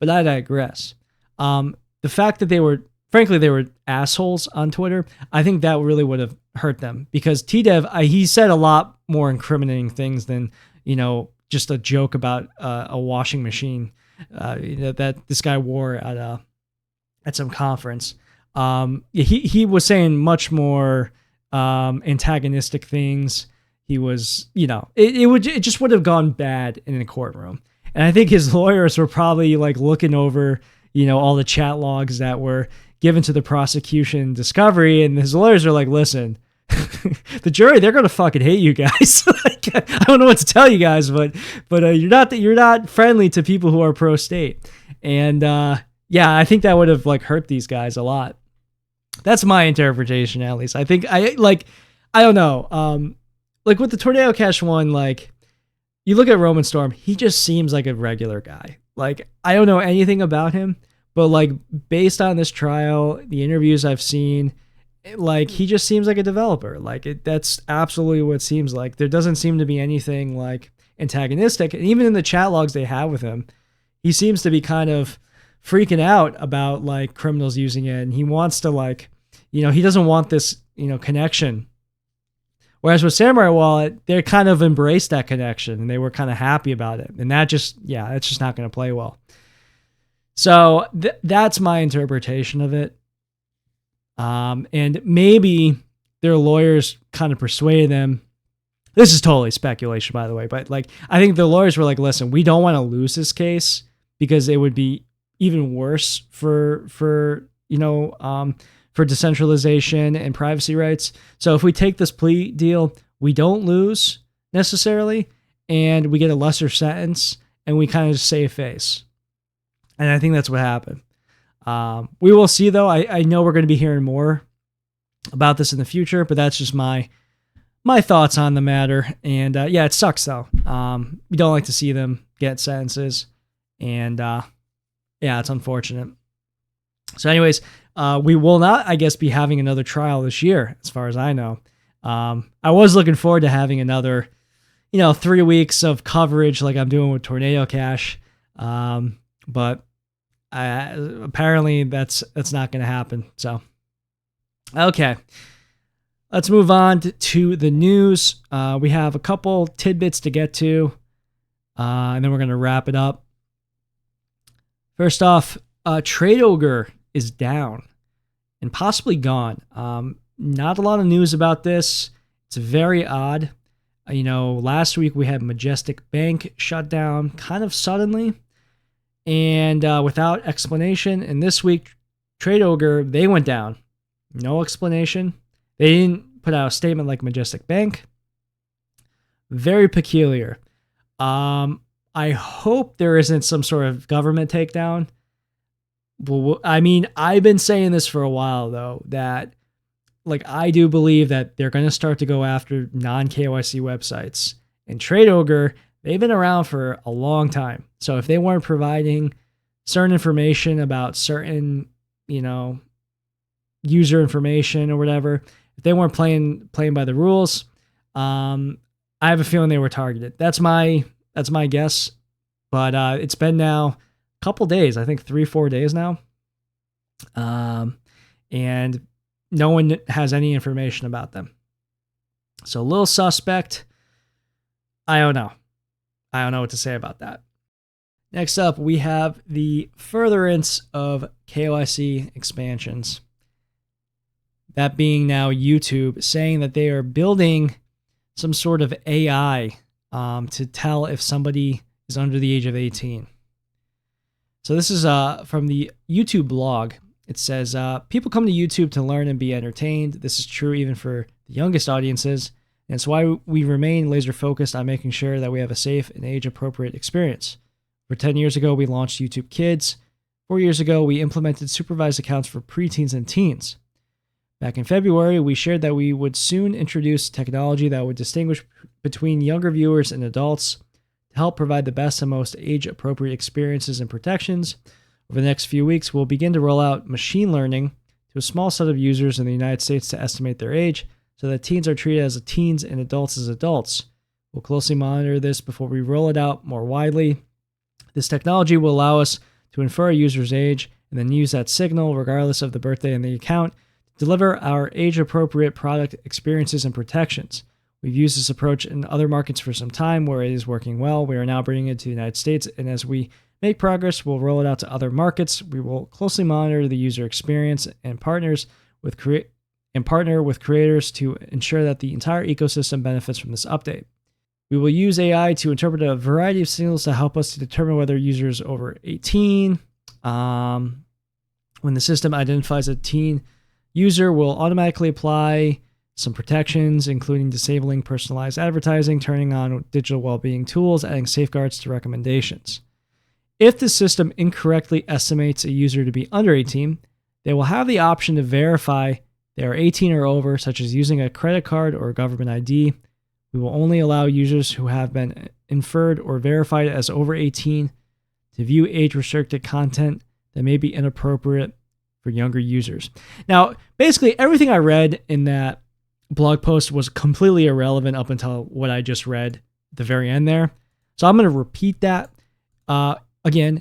But I digress. The fact that they were assholes on Twitter, I think that really would have hurt them, because T-Dev, he said a lot more incriminating things than, just a joke about a washing machine that this guy wore at some conference. He was saying much more antagonistic things. He was, it just would have gone bad in a courtroom. And I think his lawyers were probably like looking over, all the chat logs that were given to the prosecution discovery, and his lawyers are like, listen, the jury, they're gonna fucking hate you guys. Like, I don't know what to tell you guys, but you're not friendly to people who are pro state. And I think that would have like hurt these guys a lot. That's my interpretation, at least. I think I don't know. Like with the Tornado Cash one, like you look at Roman Storm, he just seems like a regular guy. Like I don't know anything about him, but like based on this trial, the interviews I've seen, like he just seems like a developer. Like that's absolutely what it seems like. There doesn't seem to be anything like antagonistic. And even in the chat logs they have with him, he seems to be kind of freaking out about like criminals using it. And he wants to like, he doesn't want this, connection. Whereas with Samourai Wallet, they kind of embraced that connection and they were kind of happy about it. And that just, it's just not going to play well. So that's my interpretation of it. And maybe their lawyers kind of persuaded them. This is totally speculation, by the way, but like, I think the lawyers were like, listen, we don't want to lose this case because it would be even worse for decentralization and privacy rights. So if we take this plea deal, we don't lose necessarily, and we get a lesser sentence, and we kind of just save face. And I think that's what happened. We will see, though. I know we're going to be hearing more about this in the future, but that's just my thoughts on the matter. And it sucks, though. We don't like to see them get sentences, and it's unfortunate. So anyways, we will not, I guess, be having another trial this year, as far as I know. I was looking forward to having another, 3 weeks of coverage like I'm doing with Tornado Cash. But apparently that's not going to happen. So, okay. Let's move on to the news. We have a couple tidbits to get to, and then we're going to wrap it up. First off, Tradeogre is down and possibly gone. Not a lot of news about this. It's very odd. Last week we had Majestic Bank shut down kind of suddenly and without explanation. And this week, Tradeogre, they went down. No explanation. They didn't put out a statement like Majestic Bank. Very peculiar. I hope there isn't some sort of government takedown. I mean, I've been saying this for a while, though, that I do believe that they're going to start to go after non-KYC websites. And Tradeogre, they've been around for a long time. So if they weren't providing certain information about certain, user information or whatever, if they weren't playing by the rules, I have a feeling they were targeted. That's my guess. But it's been now a couple days, I think 3-4 days now. And no one has any information about them. So a little suspect. I don't know what to say about that. Next up, we have the furtherance of KYC expansions. That being now YouTube saying that they are building some sort of AI to tell if somebody is under the age of 18. So this is from the YouTube blog. It says, people come to YouTube to learn and be entertained. This is true even for the youngest audiences. And it's why we remain laser focused on making sure that we have a safe and age appropriate experience. For 10 years ago, we launched YouTube Kids. 4 years ago, we implemented supervised accounts for preteens and teens. Back in February, we shared that we would soon introduce technology that would distinguish between younger viewers and adults to help provide the best and most age-appropriate experiences and protections. Over the next few weeks, we'll begin to roll out machine learning to a small set of users in the United States to estimate their age so that teens are treated as teens and adults as adults. We'll closely monitor this before we roll it out more widely. This technology will allow us to infer a user's age and then use that signal, regardless of the birthday and the account, to deliver our age-appropriate product experiences and protections. We've used this approach in other markets for some time where it is working well. We are now bringing it to the United States, and as we make progress, we'll roll it out to other markets. We will closely monitor the user experience and partner with creators to ensure that the entire ecosystem benefits from this update. We will use AI to interpret a variety of signals to help us to determine whether users over 18. When the system identifies a teen user, will automatically apply some protections, including disabling personalized advertising, turning on digital well-being tools, adding safeguards to recommendations. If the system incorrectly estimates a user to be under 18, they will have the option to verify they are 18 or over, such as using a credit card or a government ID. We will only allow users who have been inferred or verified as over 18 to view age-restricted content that may be inappropriate for younger users. Now, basically, everything I read in that blog post was completely irrelevant up until what I just read at the very end there. So I'm going to repeat that. Again,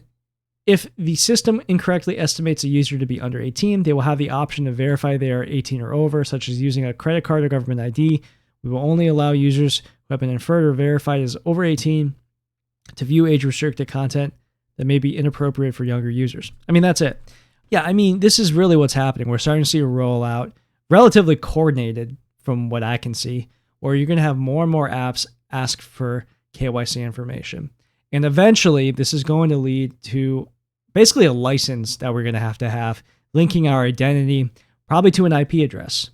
if the system incorrectly estimates a user to be under 18, they will have the option to verify they are 18 or over, such as using a credit card or government ID. We will only allow users who have been inferred or verified as over 18 to view age-restricted content that may be inappropriate for younger users. I mean, that's it. Yeah, I mean, this is really what's happening. We're starting to see a rollout, relatively coordinated from what I can see, where you're going to have more and more apps ask for KYC information. And eventually, this is going to lead to basically a license that we're going to have linking our identity, probably to an IP address.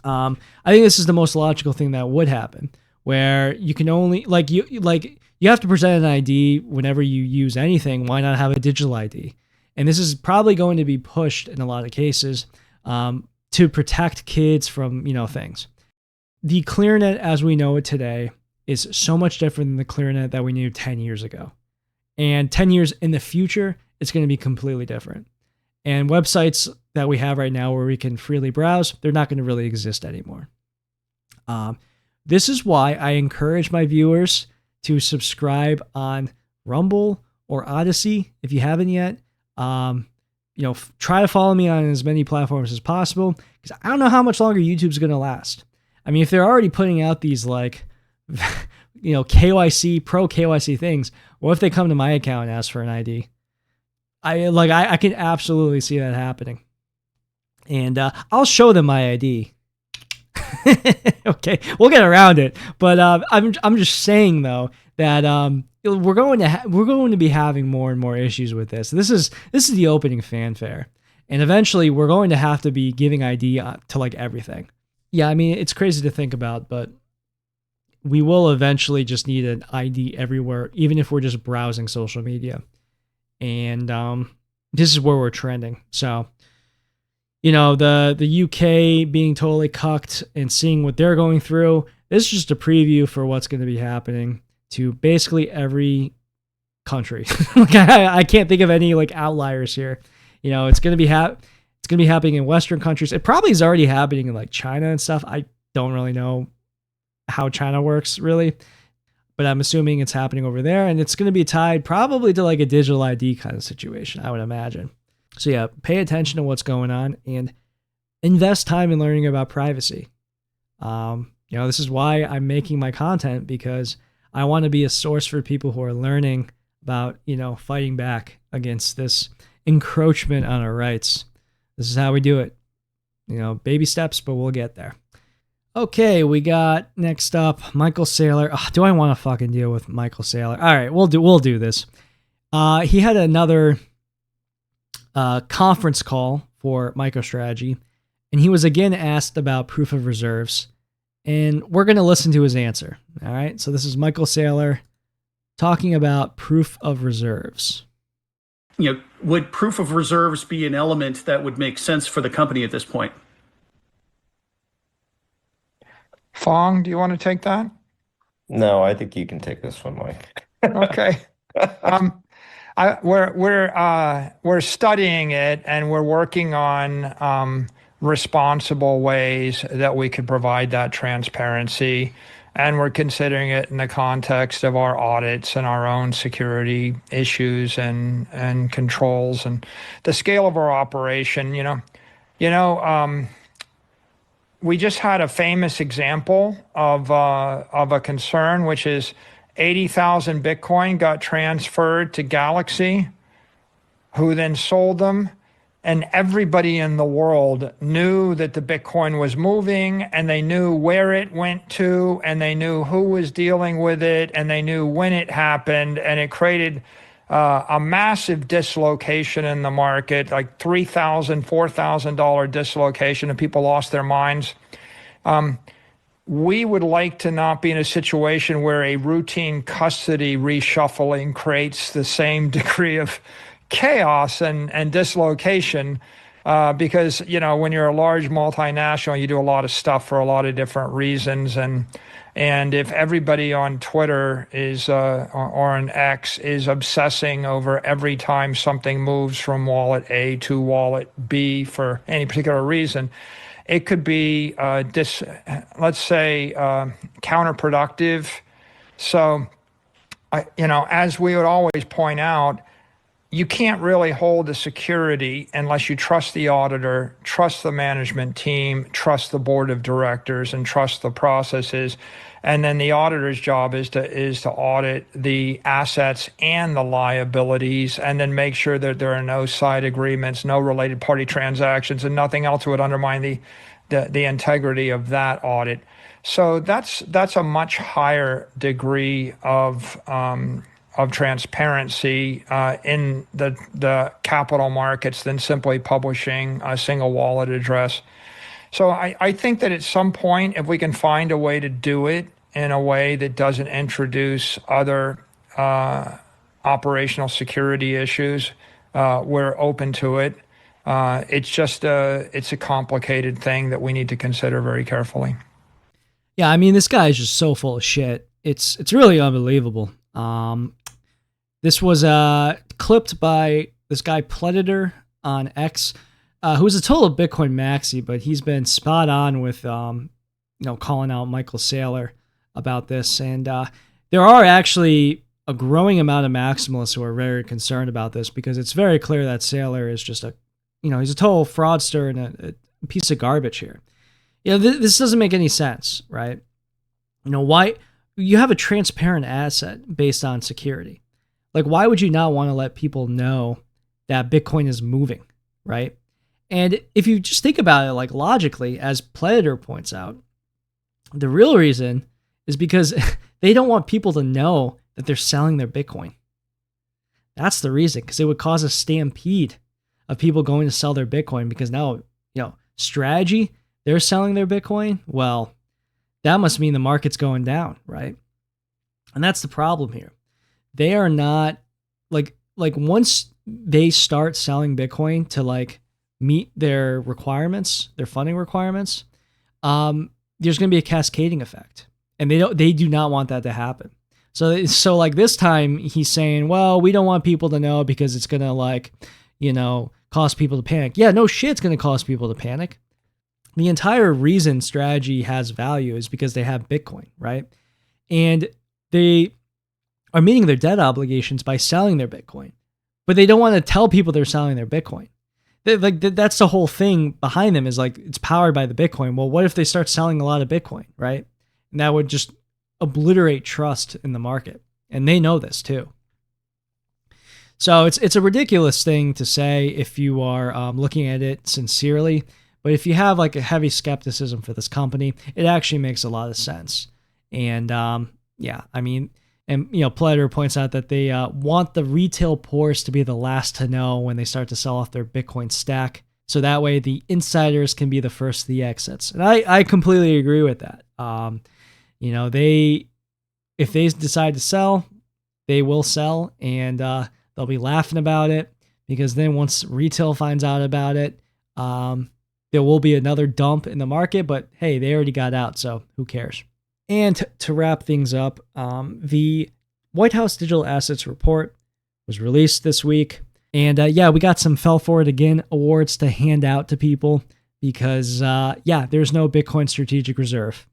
I think this is the most logical thing that would happen, where you can only you have to present an ID whenever you use anything. Why not have a digital ID? And this is probably going to be pushed in a lot of cases to protect kids from things. The ClearNet as we know it today is so much different than the ClearNet that we knew 10 years ago. And 10 years in the future, it's going to be completely different. And websites that we have right now where we can freely browse, they're not going to really exist anymore. This is why I encourage my viewers to subscribe on Rumble or Odyssey if you haven't yet. Try to follow me on as many platforms as possible, because I don't know how much longer YouTube's going to last. I mean, if they're already putting out these KYC, pro KYC things, what if they come to my account and ask for an ID? I can absolutely see that happening. And I'll show them my ID. Okay, we'll get around it. But I'm just saying though that we're going to be having more and more issues with this. This is the opening fanfare, and eventually we're going to have to be giving ID to everything. Yeah, I mean, it's crazy to think about, but we will eventually just need an ID everywhere, even if we're just browsing social media. And this is where we're trending. So, the UK being totally cucked and seeing what they're going through, this is just a preview for what's going to be happening to basically every country. I can't think of any outliers here. It's going to be happening in Western countries. It probably is already happening in China and stuff. I don't really know how China works really, but I'm assuming it's happening over there, and it's going to be tied probably to a digital ID kind of situation, I would imagine. So yeah, pay attention to what's going on and invest time in learning about privacy. This is why I'm making my content, because I want to be a source for people who are learning about, fighting back against this encroachment on our rights. This is how we do it. Baby steps, but we'll get there. Okay, we got next up Michael Saylor. Oh, do I want to fucking deal with Michael Saylor? All right, we'll do this. He had another conference call for MicroStrategy, and he was again asked about proof of reserves, and we're going to listen to his answer. All right, so this is Michael Saylor talking about proof of reserves. Would proof of reserves be an element that would make sense for the company at this point? Fong, do you want to take that? No, I think you can take this one, Mike. Okay. We're studying it, and we're working on responsible ways that we could provide that transparency. And we're considering it in the context of our audits and our own security issues and controls and the scale of our operation. We just had a famous example of a concern, which is 80,000 Bitcoin got transferred to Galaxy, who then sold them. And everybody in the world knew that the Bitcoin was moving, and they knew where it went to, and they knew who was dealing with it, and they knew when it happened, and it created a massive dislocation in the market, like $3,000, $4,000 dislocation, and people lost their minds. We would like to not be in a situation where a routine custody reshuffling creates the same degree of chaos and dislocation, because when you're a large multinational, you do a lot of stuff for a lot of different reasons, and if everybody on Twitter is or on X is obsessing over every time something moves from wallet A to wallet B for any particular reason, it could be let's say counterproductive. So as we would always point out, you can't really hold the security unless you trust the auditor, trust the management team, trust the board of directors, and trust the processes. And then the auditor's job is to audit the assets and the liabilities, and then make sure that there are no side agreements, no related party transactions, and nothing else would undermine the integrity of that audit. So that's a much higher degree of transparency in the capital markets than simply publishing a single wallet address. So I think that at some point, if we can find a way to do it in a way that doesn't introduce other operational security issues, we're open to it. It's a complicated thing that we need to consider very carefully. Yeah, I mean, this guy is just so full of shit. It's really unbelievable. This was clipped by this guy Predator on X, who's a total Bitcoin maxi, but he's been spot on with calling out Michael Saylor about this. And there are actually a growing amount of maximalists who are very concerned about this, because it's very clear that Saylor is just he's a total fraudster and a piece of garbage here. This doesn't make any sense, right? Why you have a transparent asset based on security? Like, why would you not want to let people know that Bitcoin is moving, right? And if you just think about it, like logically, as Predator points out, the real reason is because they don't want people to know that they're selling their Bitcoin. That's the reason, because it would cause a stampede of people going to sell their Bitcoin, because now, strategy, they're selling their Bitcoin. Well, that must mean the market's going down, right? And that's the problem here. They are not like once they start selling Bitcoin to meet their requirements, their funding requirements, there's going to be a cascading effect, and they do not want that to happen. So like this time he's saying, well, we don't want people to know because it's going to cause people to panic. Yeah, no shit, it's going to cause people to panic. The entire reason strategy has value is because they have Bitcoin, right? And they are meeting their debt obligations by selling their Bitcoin, but they don't want to tell people they're selling their Bitcoin. That's the whole thing behind them, is it's powered by the Bitcoin. Well, what if they start selling a lot of Bitcoin, right? And that would just obliterate trust in the market. And they know this too. So it's a ridiculous thing to say if you are looking at it sincerely. But if you have a heavy skepticism for this company, it actually makes a lot of sense. And Predator points out that they want the retail poors to be the last to know when they start to sell off their Bitcoin stack, so that way the insiders can be the first to the exits. And I completely agree with that. If they decide to sell, they will sell, and they'll be laughing about it, because then once retail finds out about it, there will be another dump in the market. But hey, they already got out, so who cares? And to wrap things up, the White House Digital Assets Report was released this week. And we got some Fell For It Again awards to hand out to people, because there's no Bitcoin strategic reserve.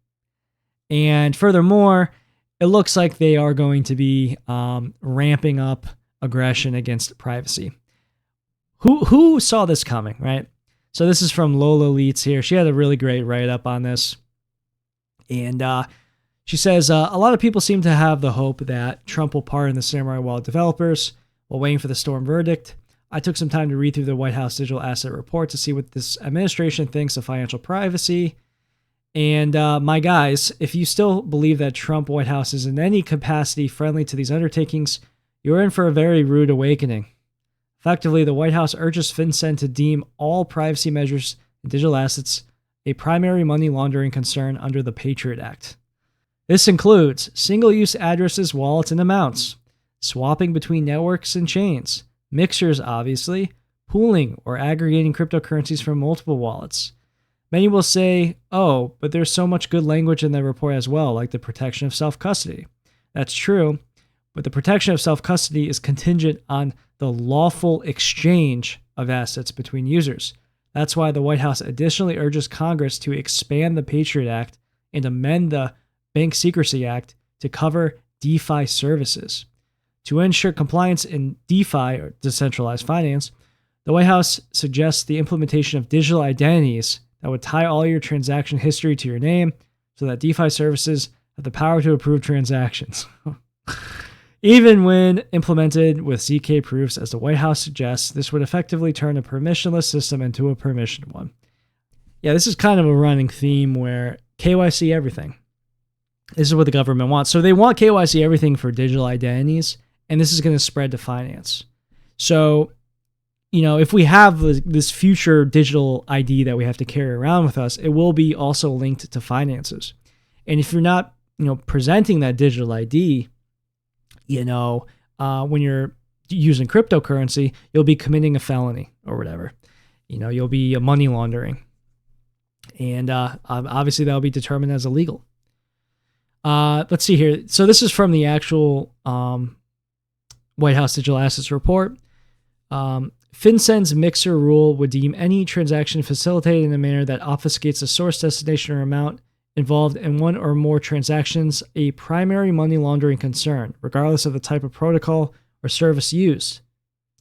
And furthermore, it looks like they are going to be ramping up aggression against privacy. Who saw this coming, right? So this is from Lola Leets here. She had a really great write-up on this. And she says, a lot of people seem to have the hope that Trump will pardon the Samourai Wallet developers while waiting for the storm verdict. I took some time to read through the White House Digital Asset Report to see what this administration thinks of financial privacy. And my guys, if you still believe that Trump White House is in any capacity friendly to these undertakings, you're in for a very rude awakening. Effectively, the White House urges FinCEN to deem all privacy measures in digital assets a primary money laundering concern under the Patriot Act. This includes single-use addresses, wallets, and amounts, swapping between networks and chains, mixers, obviously, pooling or aggregating cryptocurrencies from multiple wallets. Many will say, oh, but there's so much good language in the report as well, like the protection of self-custody. That's true, but the protection of self-custody is contingent on the lawful exchange of assets between users. That's why the White House additionally urges Congress to expand the Patriot Act and amend the Bank Secrecy Act to cover DeFi services. To ensure compliance in DeFi, or decentralized finance, the White House suggests the implementation of digital identities that would tie all your transaction history to your name so that DeFi services have the power to approve transactions. Even when implemented with ZK proofs, as the White House suggests, this would effectively turn a permissionless system into a permissioned one. Yeah, this is kind of a running theme where KYC everything. This is what the government wants. So they want KYC everything for digital identities, and this is going to spread to finance. So, if we have this future digital ID that we have to carry around with us, it will be also linked to finances. And if you're not, presenting that digital ID, when you're using cryptocurrency, you'll be committing a felony or whatever. You'll be money laundering. And obviously that'll be determined as illegal. Let's see here. So this is from the actual White House Digital Assets Report. FinCEN's mixer rule would deem any transaction facilitated in a manner that obfuscates the source, destination, or amount involved in one or more transactions a primary money laundering concern, regardless of the type of protocol or service used,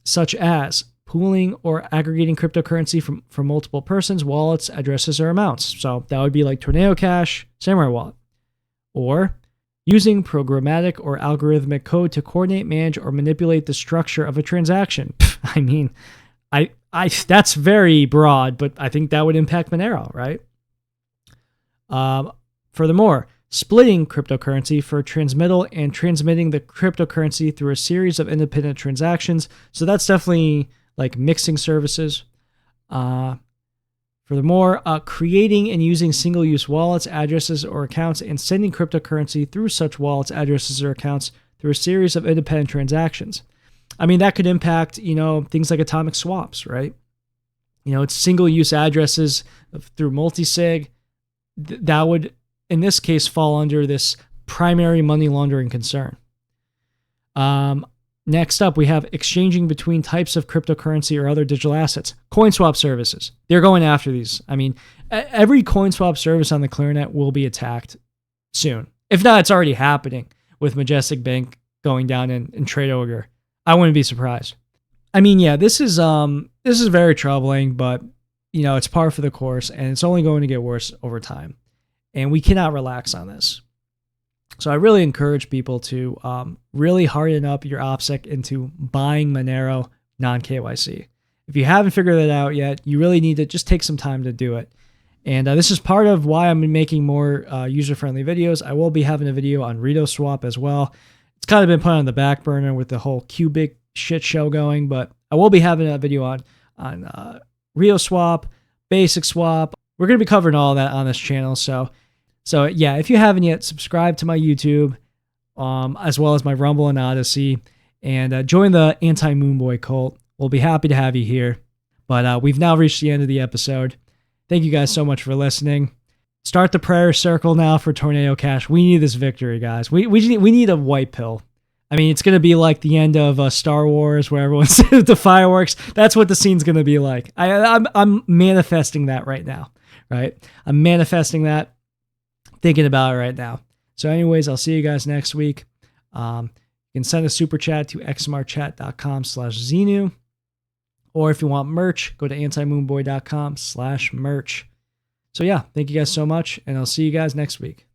such as pooling or aggregating cryptocurrency from multiple persons, wallets, addresses, or amounts. So that would be like Tornado Cash, Samourai Wallet. Or using programmatic or algorithmic code to coordinate, manage, or manipulate the structure of a transaction. I mean, that's very broad, but I think that would impact Monero, right? Furthermore, splitting cryptocurrency for transmittal and transmitting the cryptocurrency through a series of independent transactions. So that's definitely like mixing services. Furthermore, creating and using single-use wallets, addresses, or accounts, and sending cryptocurrency through such wallets, addresses, or accounts through a series of independent transactions. I mean, that could impact, things like atomic swaps, right? It's single-use addresses through multisig. That would, in this case, fall under this primary money laundering concern. Next up, we have exchanging between types of cryptocurrency or other digital assets. Coinswap services. They're going after these. I mean, every Coinswap service on the ClearNet will be attacked soon. If not, it's already happening with Majestic Bank going down in Tradeogre. I wouldn't be surprised. I mean, yeah, this is very troubling, but it's par for the course, and it's only going to get worse over time. And we cannot relax on this. So I really encourage people to really harden up your OPSEC into buying Monero non-KYC. If you haven't figured that out yet, you really need to just take some time to do it. And this is part of why I'm making more user-friendly videos. I will be having a video on RitoSwap as well. It's kind of been put on the back burner with the whole Qubic shit show going, but I will be having a video on RitoSwap, Basic Swap. We're going to be covering all that on this channel. So yeah, if you haven't yet, subscribe to my YouTube, as well as my Rumble and Odyssey, and join the Anti Moonboy cult. We'll be happy to have you here. But we've now reached the end of the episode. Thank you guys so much for listening. Start the prayer circle now for Tornado Cash. We need this victory, guys. We need a white pill. I mean, it's going to be like the end of Star Wars where everyone sees the fireworks. That's what the scene's going to be like. I'm manifesting that right now, right? I'm manifesting that. thinking about it right now. So anyways, I'll see you guys next week. You can send a super chat to xmrchat.com/Xenu. Or if you want merch, go to antimoonboy.com/merch. So yeah, thank you guys so much, and I'll see you guys next week.